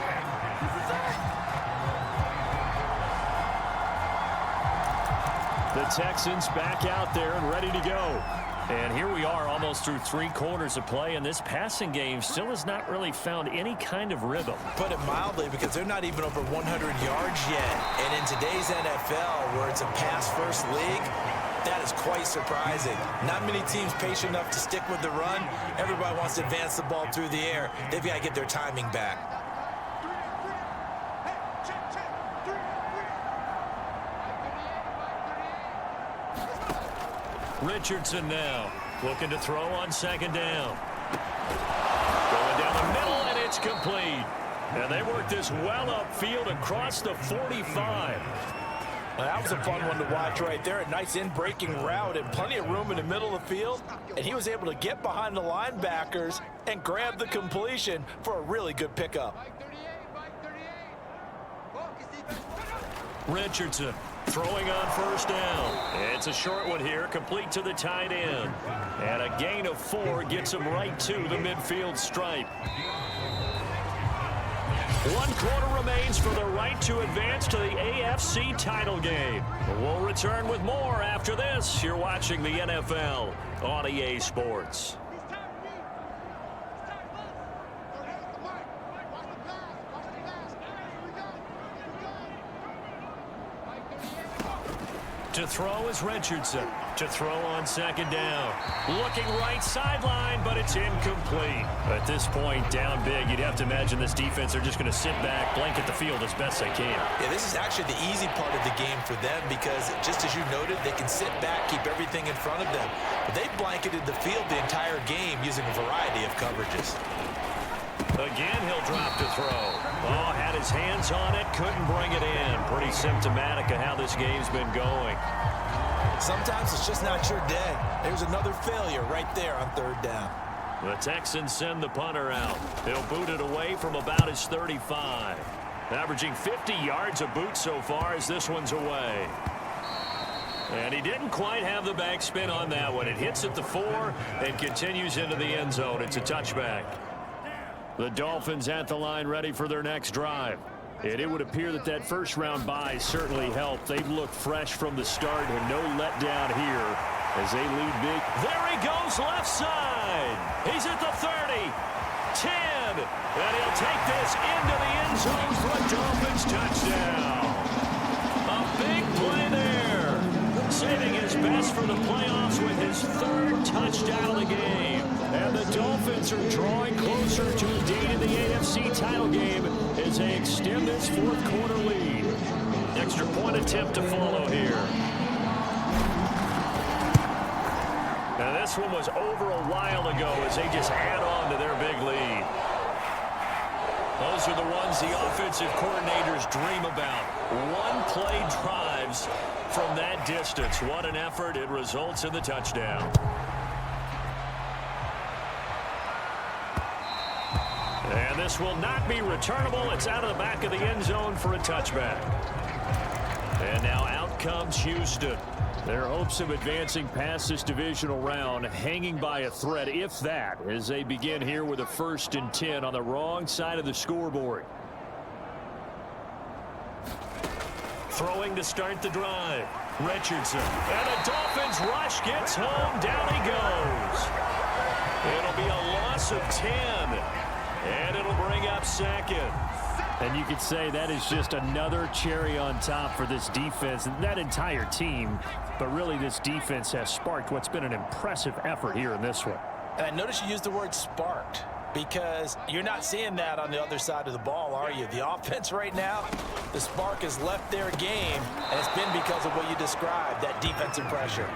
The Texans back out there and ready to go. And here we are almost through 3 quarters of play, and this passing game still has not really found any kind of rhythm. Put it mildly, because they're not even over 100 yards yet. And in today's NFL, where it's a pass-first league, that is quite surprising. Not many teams patient enough to stick with the run. Everybody wants to advance the ball through the air. They've got to get their timing back. Richardson now looking to throw on second down. Going down the middle, and it's complete. And they work this well upfield across the 45. Well, that was a fun one to watch right there. A nice in-breaking route and plenty of room in the middle of the field. And he was able to get behind the linebackers and grab the completion for a really good pickup. Richardson throwing on first down. It's a short one here, complete to the tight end. And a gain of 4 gets him right to the midfield stripe. 1 quarter remains for the right to advance to the AFC title game. We'll return with more after this. You're watching the NFL on EA Sports. To throw is Richardson. To throw on second down. Looking right sideline, but it's incomplete. At this point, down big, you'd have to imagine this defense are just going to sit back, blanket the field as best they can. Yeah, this is actually the easy part of the game for them because, just as you noted, they can sit back, keep everything in front of them. But they've blanketed the field the entire game using a variety of coverages. Again, he'll drop to throw. Oh, had his hands on it, couldn't bring it in. Pretty symptomatic of how this game's been going. Sometimes it's just not your day. There's another failure right there on third down. The Texans send the punter out. He'll boot it away from about his 35. Averaging 50 yards a boot so far as this one's away. And he didn't quite have the backspin on that one. It hits at the 4 and continues into the end zone. It's a touchback. The Dolphins at the line ready for their next drive. And it would appear that that first-round bye certainly helped. They've looked fresh from the start and no letdown here as they lead big. There he goes left side. He's at the 30, 10, and he'll take this into the end zone for a Dolphins touchdown. A big play there. Saving his best for the playoffs with his 3rd touchdown of the game. And the Dolphins are drawing closer to a date in the AFC title game as they extend this 4th quarter lead. Extra point attempt to follow here. Now this one was over a while ago as they just add on to their big lead. Those are the ones the offensive coordinators dream about. One-play drives from that distance. What an effort. It results in the touchdown. And this will not be returnable. It's out of the back of the end zone for a touchback. And now out comes Houston. Their hopes of advancing past this divisional round hanging by a thread, if that, as they begin here with a 1st and 10 on the wrong side of the scoreboard. Throwing to start the drive. Richardson. And the Dolphins rush gets home. Down he goes. It'll be a loss of 10. And it'll bring up 2nd. And you could say that is just another cherry on top for this defense and that entire team. But really, this defense has sparked what's been an impressive effort here in this one. And I notice you used the word sparked because you're not seeing that on the other side of the ball, are you? The offense right now, the spark has left their game, and it's been because of what you described, that defensive pressure.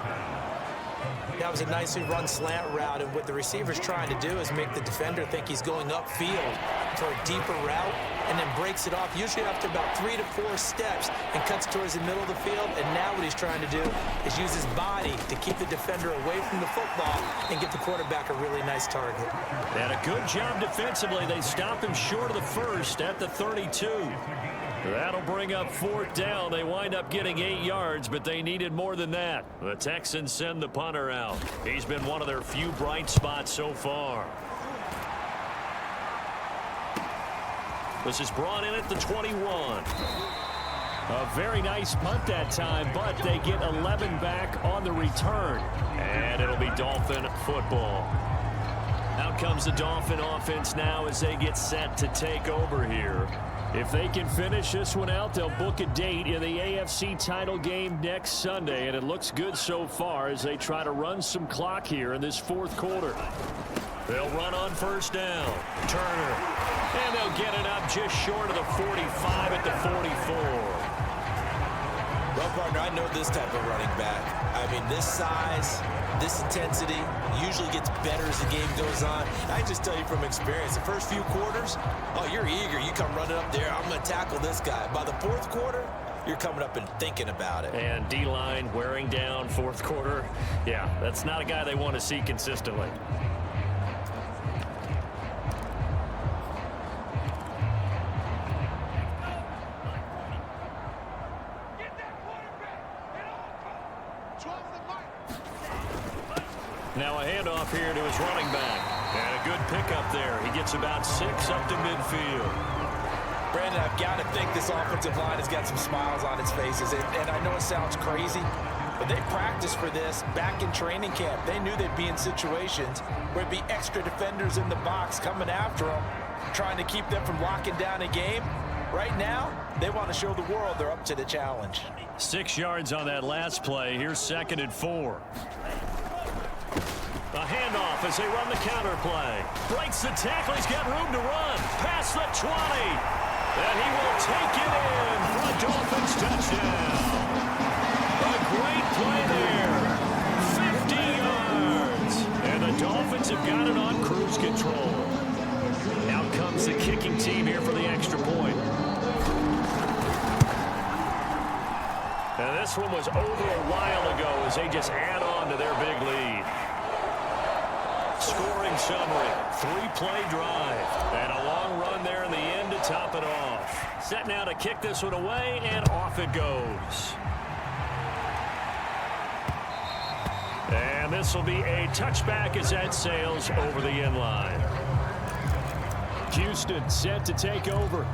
That was a nicely run slant route, and what the receiver's trying to do is make the defender think he's going upfield for a deeper route and then breaks it off, usually after about 3 to 4 steps, and cuts towards the middle of the field. And now what he's trying to do is use his body to keep the defender away from the football and get the quarterback a really nice target. And a good job defensively. They stop him short of the 1st at the 32. That'll bring up 4th down. They wind up getting 8 yards, but they needed more than that. The Texans send the punter out. He's been one of their few bright spots so far. This is brought in at the 21. A very nice punt that time, but they get 11 back on the return. And it'll be Dolphin football. Out comes the Dolphin offense now as they get set to take over here. If they can finish this one out, they'll book a date in the AFC title game next Sunday, and it looks good so far as they try to run some clock here in this 4th quarter. They'll run on 1st down. Turner. And they'll get it up just short of the 45 at the 44. Well, partner, I know this type of running back. I mean, this size, this intensity usually gets better as the game goes on. I just tell you from experience, the first few quarters, oh, you're eager. You come running up there. I'm going to tackle this guy. By the 4th quarter, you're coming up and thinking about it. And D-line wearing down 4th quarter. Yeah, that's not a guy they want to see consistently. Now a handoff here to his running back. And a good pickup there. He gets about 6 up to midfield. Brandon, I've got to think this offensive line has got some smiles on its faces. And I know it sounds crazy, but they practiced for this back in training camp. They knew they'd be in situations where there'd be extra defenders in the box coming after them, trying to keep them from locking down a game. Right now, they want to show the world they're up to the challenge. 6 yards on that last play. Here's 2nd and 4. A handoff as they run the counter play. Breaks the tackle. He's got room to run. Past the 20. And he will take it in for a Dolphins touchdown. A great play there. 50 yards. And the Dolphins have got it on cruise control. Out comes the kicking team here for the extra point. And this one was over a while ago as they just add on to their big lead. Scoring summary, 3-play drive, and a long run there in the end to top it off. Set now to kick this one away, and off it goes. And this will be a touchback as that sails over the end line. Houston set to take over.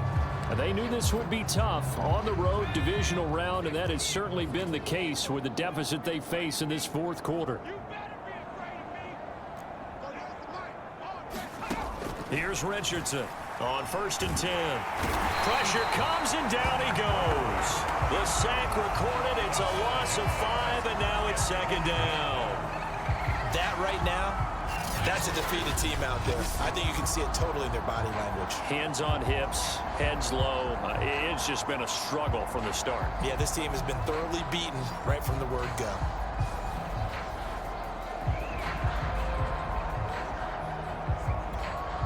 And they knew this would be tough on the road divisional round, and that has certainly been the case with the deficit they face in this 4th quarter. Here's Richardson on 1st and 10. Pressure comes and down he goes. The sack recorded. It's a loss of 5, and now it's 2nd down. That right now, that's a defeated team out there. I think you can see it totally in their body language. Hands on hips, heads low. It's just been a struggle from the start. Yeah, this team has been thoroughly beaten right from the word go.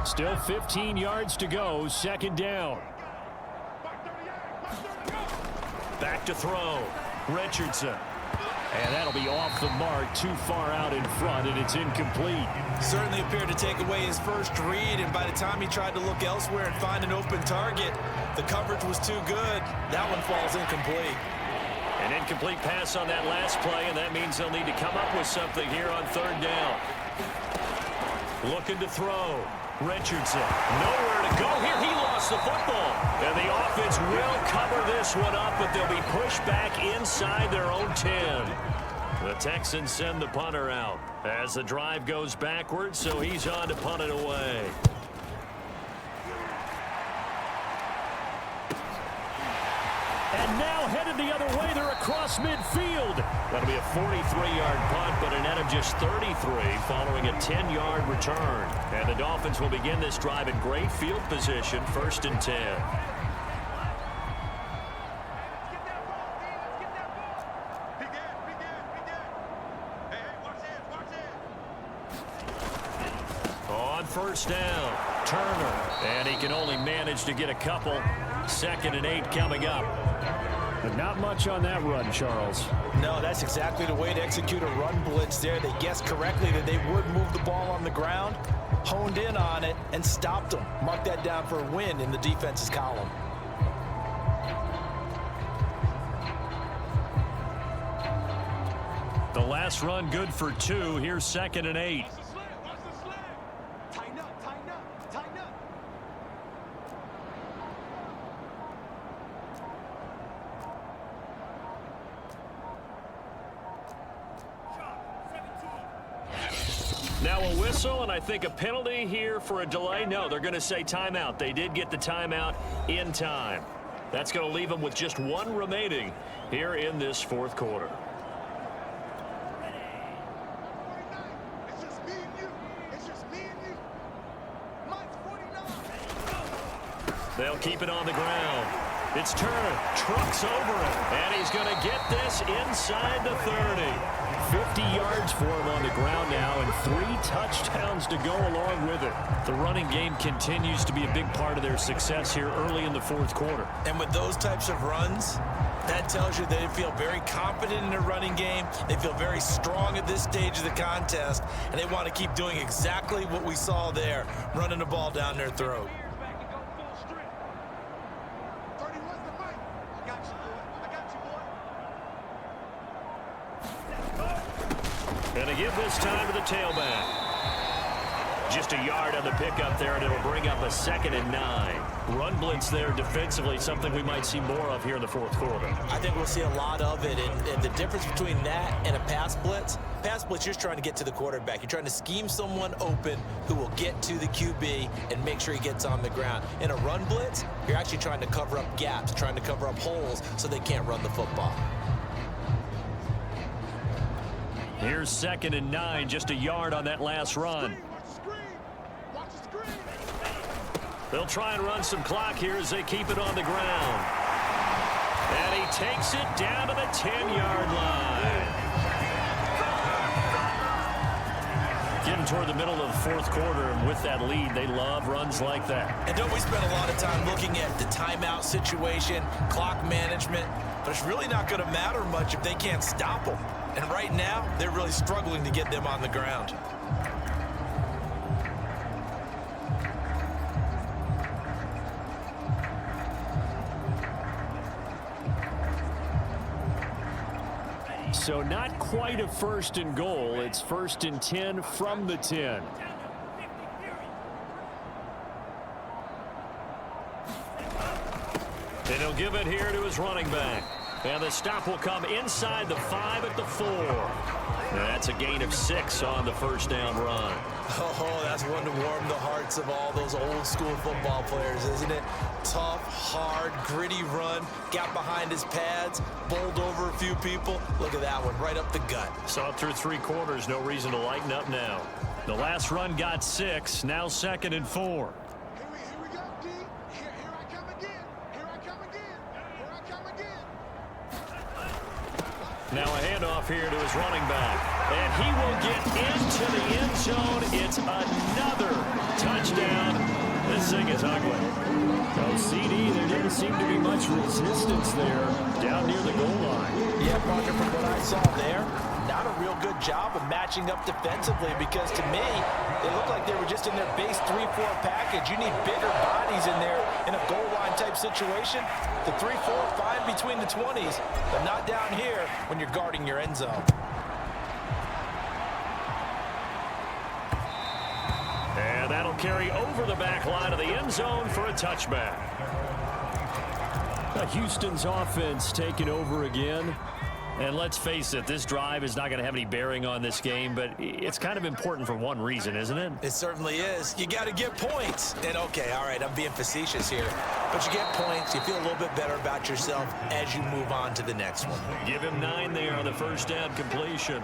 Still 15 yards to go, second down. Back to throw. Richardson. And that'll be off the mark, too far out in front, and it's incomplete. Certainly appeared to take away his first read, and by the time he tried to look elsewhere and find an open target, the coverage was too good. That one falls incomplete. An incomplete pass on that last play, and that means they'll need to come up with something here on third down. Looking to throw. Richardson. Nowhere to go here. He lost the football. And the offense will cover this one up, but they'll be pushed back inside their own 10. The Texans send the punter out as the drive goes backwards, so he's on to punt it away. And now headed the other way. They're across midfield. That'll be a 43-yard punt, but a net of just 33 following a 10-yard return. And the Dolphins will begin this drive in great field position, 1st and 10. On first down, Turner. And he can only manage to get a couple. 2nd and 8 coming up. But not much on that run, Charles. No, that's exactly the way to execute a run blitz there. They guessed correctly that they would move the ball on the ground, honed in on it, and stopped them. Mark that down for a win in the defense's column. The last run good for 2. Here's 2nd and 8. Tighten up, tighten up, tighten up. Now a whistle, and I think a penalty here for a delay. No, they're going to say timeout. They did get the timeout in time. That's going to leave them with just 1 remaining here in this 4th quarter. It's just me and you. It's just me and you. Mike's 49. They'll keep it on the ground. It's Turner, trucks over it, and he's going to get this inside the 30. 50 yards for him on the ground now, and 3 touchdowns to go along with it. The running game continues to be a big part of their success here early in the 4th quarter. And with those types of runs, that tells you they feel very confident in their running game. They feel very strong at this stage of the contest, and they want to keep doing exactly what we saw there, running the ball down their throat. 31's the Mike. I got you, boy. I got you, boy. And they give this time to the tailback. Just a yard on the pickup there, and it'll bring up a 2nd and 9. Run blitz there defensively, something we might see more of here in the 4th quarter. I think we'll see a lot of it, and the difference between that and a pass blitz, you're just trying to get to the quarterback. You're trying to scheme someone open who will get to the QB and make sure he gets on the ground. In a run blitz, you're actually trying to cover up gaps, trying to cover up holes so they can't run the football. Here's 2nd and 9, just a yard on that last run. Watch the screen. Watch the screen. They'll try and run some clock here as they keep it on the ground. And he takes it down to the 10-yard line. Getting toward the middle of the 4th quarter, and with that lead, they love runs like that. And don't we spend a lot of time looking at the timeout situation, clock management, but it's really not going to matter much if they can't stop them. And right now, they're really struggling to get them on the ground. So not quite a 1st and goal. It's 1st and 10 from the 10. And he'll give it here to his running back. And the stop will come inside the 5 at the 4. And that's a gain of 6 on the 1st down run. Oh, that's one to warm the hearts of all those old school football players, isn't it? Tough, hard, gritty run, got behind his pads, bowled over a few people. Look at that one, right up the gut. Saw it through 3 quarters, no reason to lighten up now. The last run got 6, now 2nd and 4. Here we go, D. Here I come again. Here I come again. Here I come again. Now a handoff here to his running back. And he will get into the end zone. It's another touchdown This thing is ugly. No CD, there didn't seem to be much resistance there down near the goal line. Yeah, Parker, from what I saw there, not a real good job of matching up defensively because to me, they looked like they were just in their base 3-4 package. You need bigger bodies in there in a goal line type situation. The 3-4, fine between the 20s, but not down here when you're guarding your end zone. And that'll carry over the back line of the end zone for a touchback. Houston's offense taking over again. And let's face it, this drive is not going to have any bearing on this game, but it's kind of important for one reason, isn't it? It certainly is. You got to get points. And okay, all right, I'm being facetious here. But you get points, you feel a little bit better about yourself as you move on to the next one. Give him 9 there on the first down completion.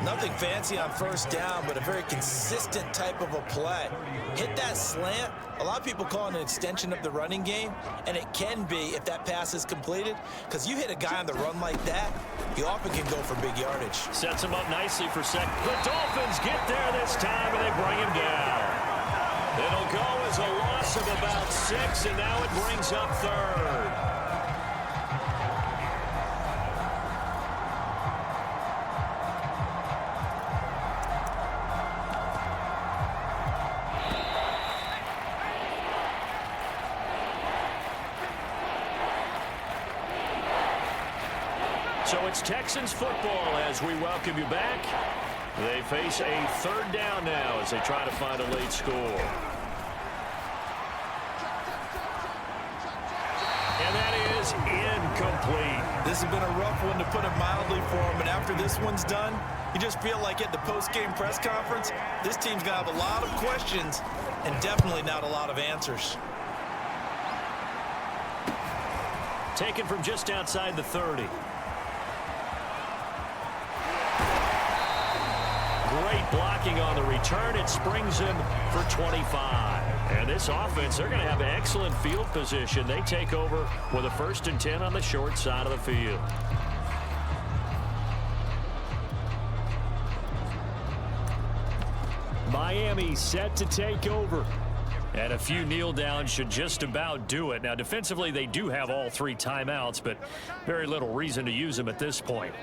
Nothing fancy on first down, but a very consistent type of a play. Hit that slant. A lot of people call it an extension of the running game, and it can be if that pass is completed, because you hit a guy on the run like that, you often can go for big yardage. Sets him up nicely for second. The Dolphins get there this time, and they bring him down. It'll go as a loss of about 6, and now it brings up third. So it's Texans football as we welcome you back. They face a third down now as they try to find a late score. And that is incomplete. This has been a rough one, to put it mildly, for him. And after this one's done, you just feel like at the post-game press conference, this team's going to have a lot of questions and definitely not a lot of answers. Taken from just outside the 30. Great blocking on the return. It springs him for 25. And this offense, they're going to have excellent field position. They take over with a 1st and 10 on the short side of the field. Miami set to take over. And a few kneel downs should just about do it. Now, defensively, they do have all 3 timeouts, but very little reason to use them at this point.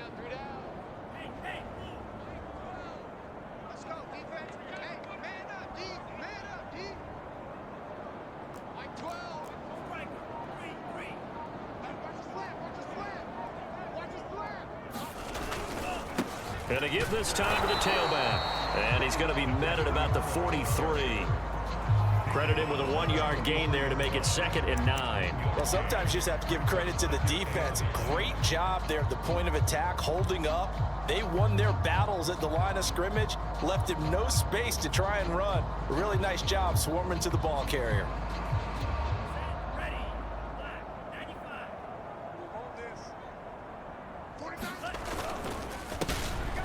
Going to give this time to the tailback. And he's going to be met at about the 43. Credit him with a 1-yard gain there to make it 2nd and 9. Well, sometimes you just have to give credit to the defense. Great job there at the point of attack, holding up. They won their battles at the line of scrimmage, left him no space to try and run. A really nice job swarming to the ball carrier.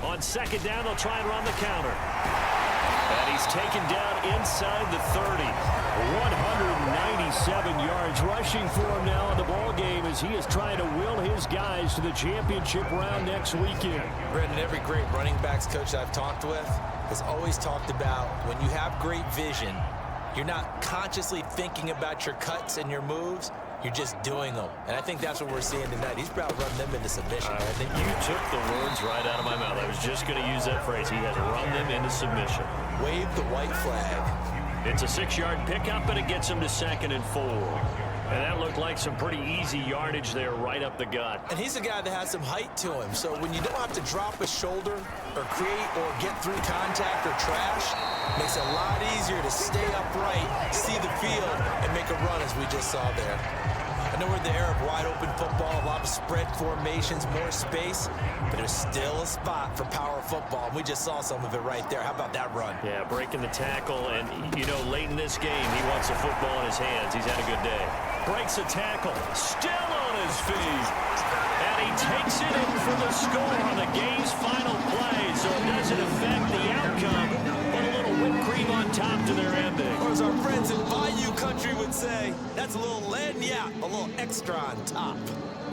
On 2nd down, they'll try and run the counter. And he's taken down inside the 30. 197 yards rushing for him now in the ball game as he is trying to will his guys to the championship round next weekend. Brendan, every great running backs coach I've talked with has always talked about when you have great vision, you're not consciously thinking about your cuts and your moves. You're just doing them. And I think that's what we're seeing tonight. He's about running them into submission. I think you took the words right out of my mouth. I was just going to use that phrase. He has run them into submission. Wave the white flag. It's a 6-yard pickup, and it gets him to 2nd and 4. And that looked like some pretty easy yardage there right up the gut. And he's a guy that has some height to him. So when you don't have to drop a shoulder or create or get through contact or trash, makes it a lot easier to stay upright, see the field, and make a run as we just saw there. I know we're in the era of wide-open football, a lot of spread formations, more space, but there's still a spot for power football. We just saw some of it right there. How about that run? Yeah, breaking the tackle, and, you know, late in this game, he wants the football in his hands. He's had a good day. Breaks a tackle, still on his feet, and he takes it in for the score on the game's final play, so it doesn't affect the outcome, but a little whipped cream on top to their ending. Or as our friends in Bayou Country would say, that's a little lagniappe, a little extra on top.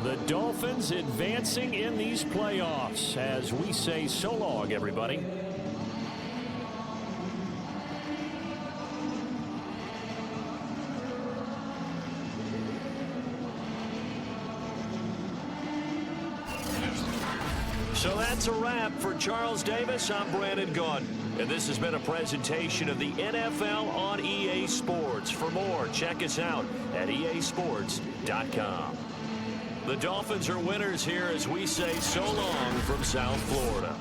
The Dolphins advancing in these playoffs as we say so long, everybody. So that's a wrap. For Charles Davis, I'm Brandon Gaudin. And this has been a presentation of the NFL on EA Sports. For more, check us out at easports.com. The Dolphins are winners here as we say so long from South Florida.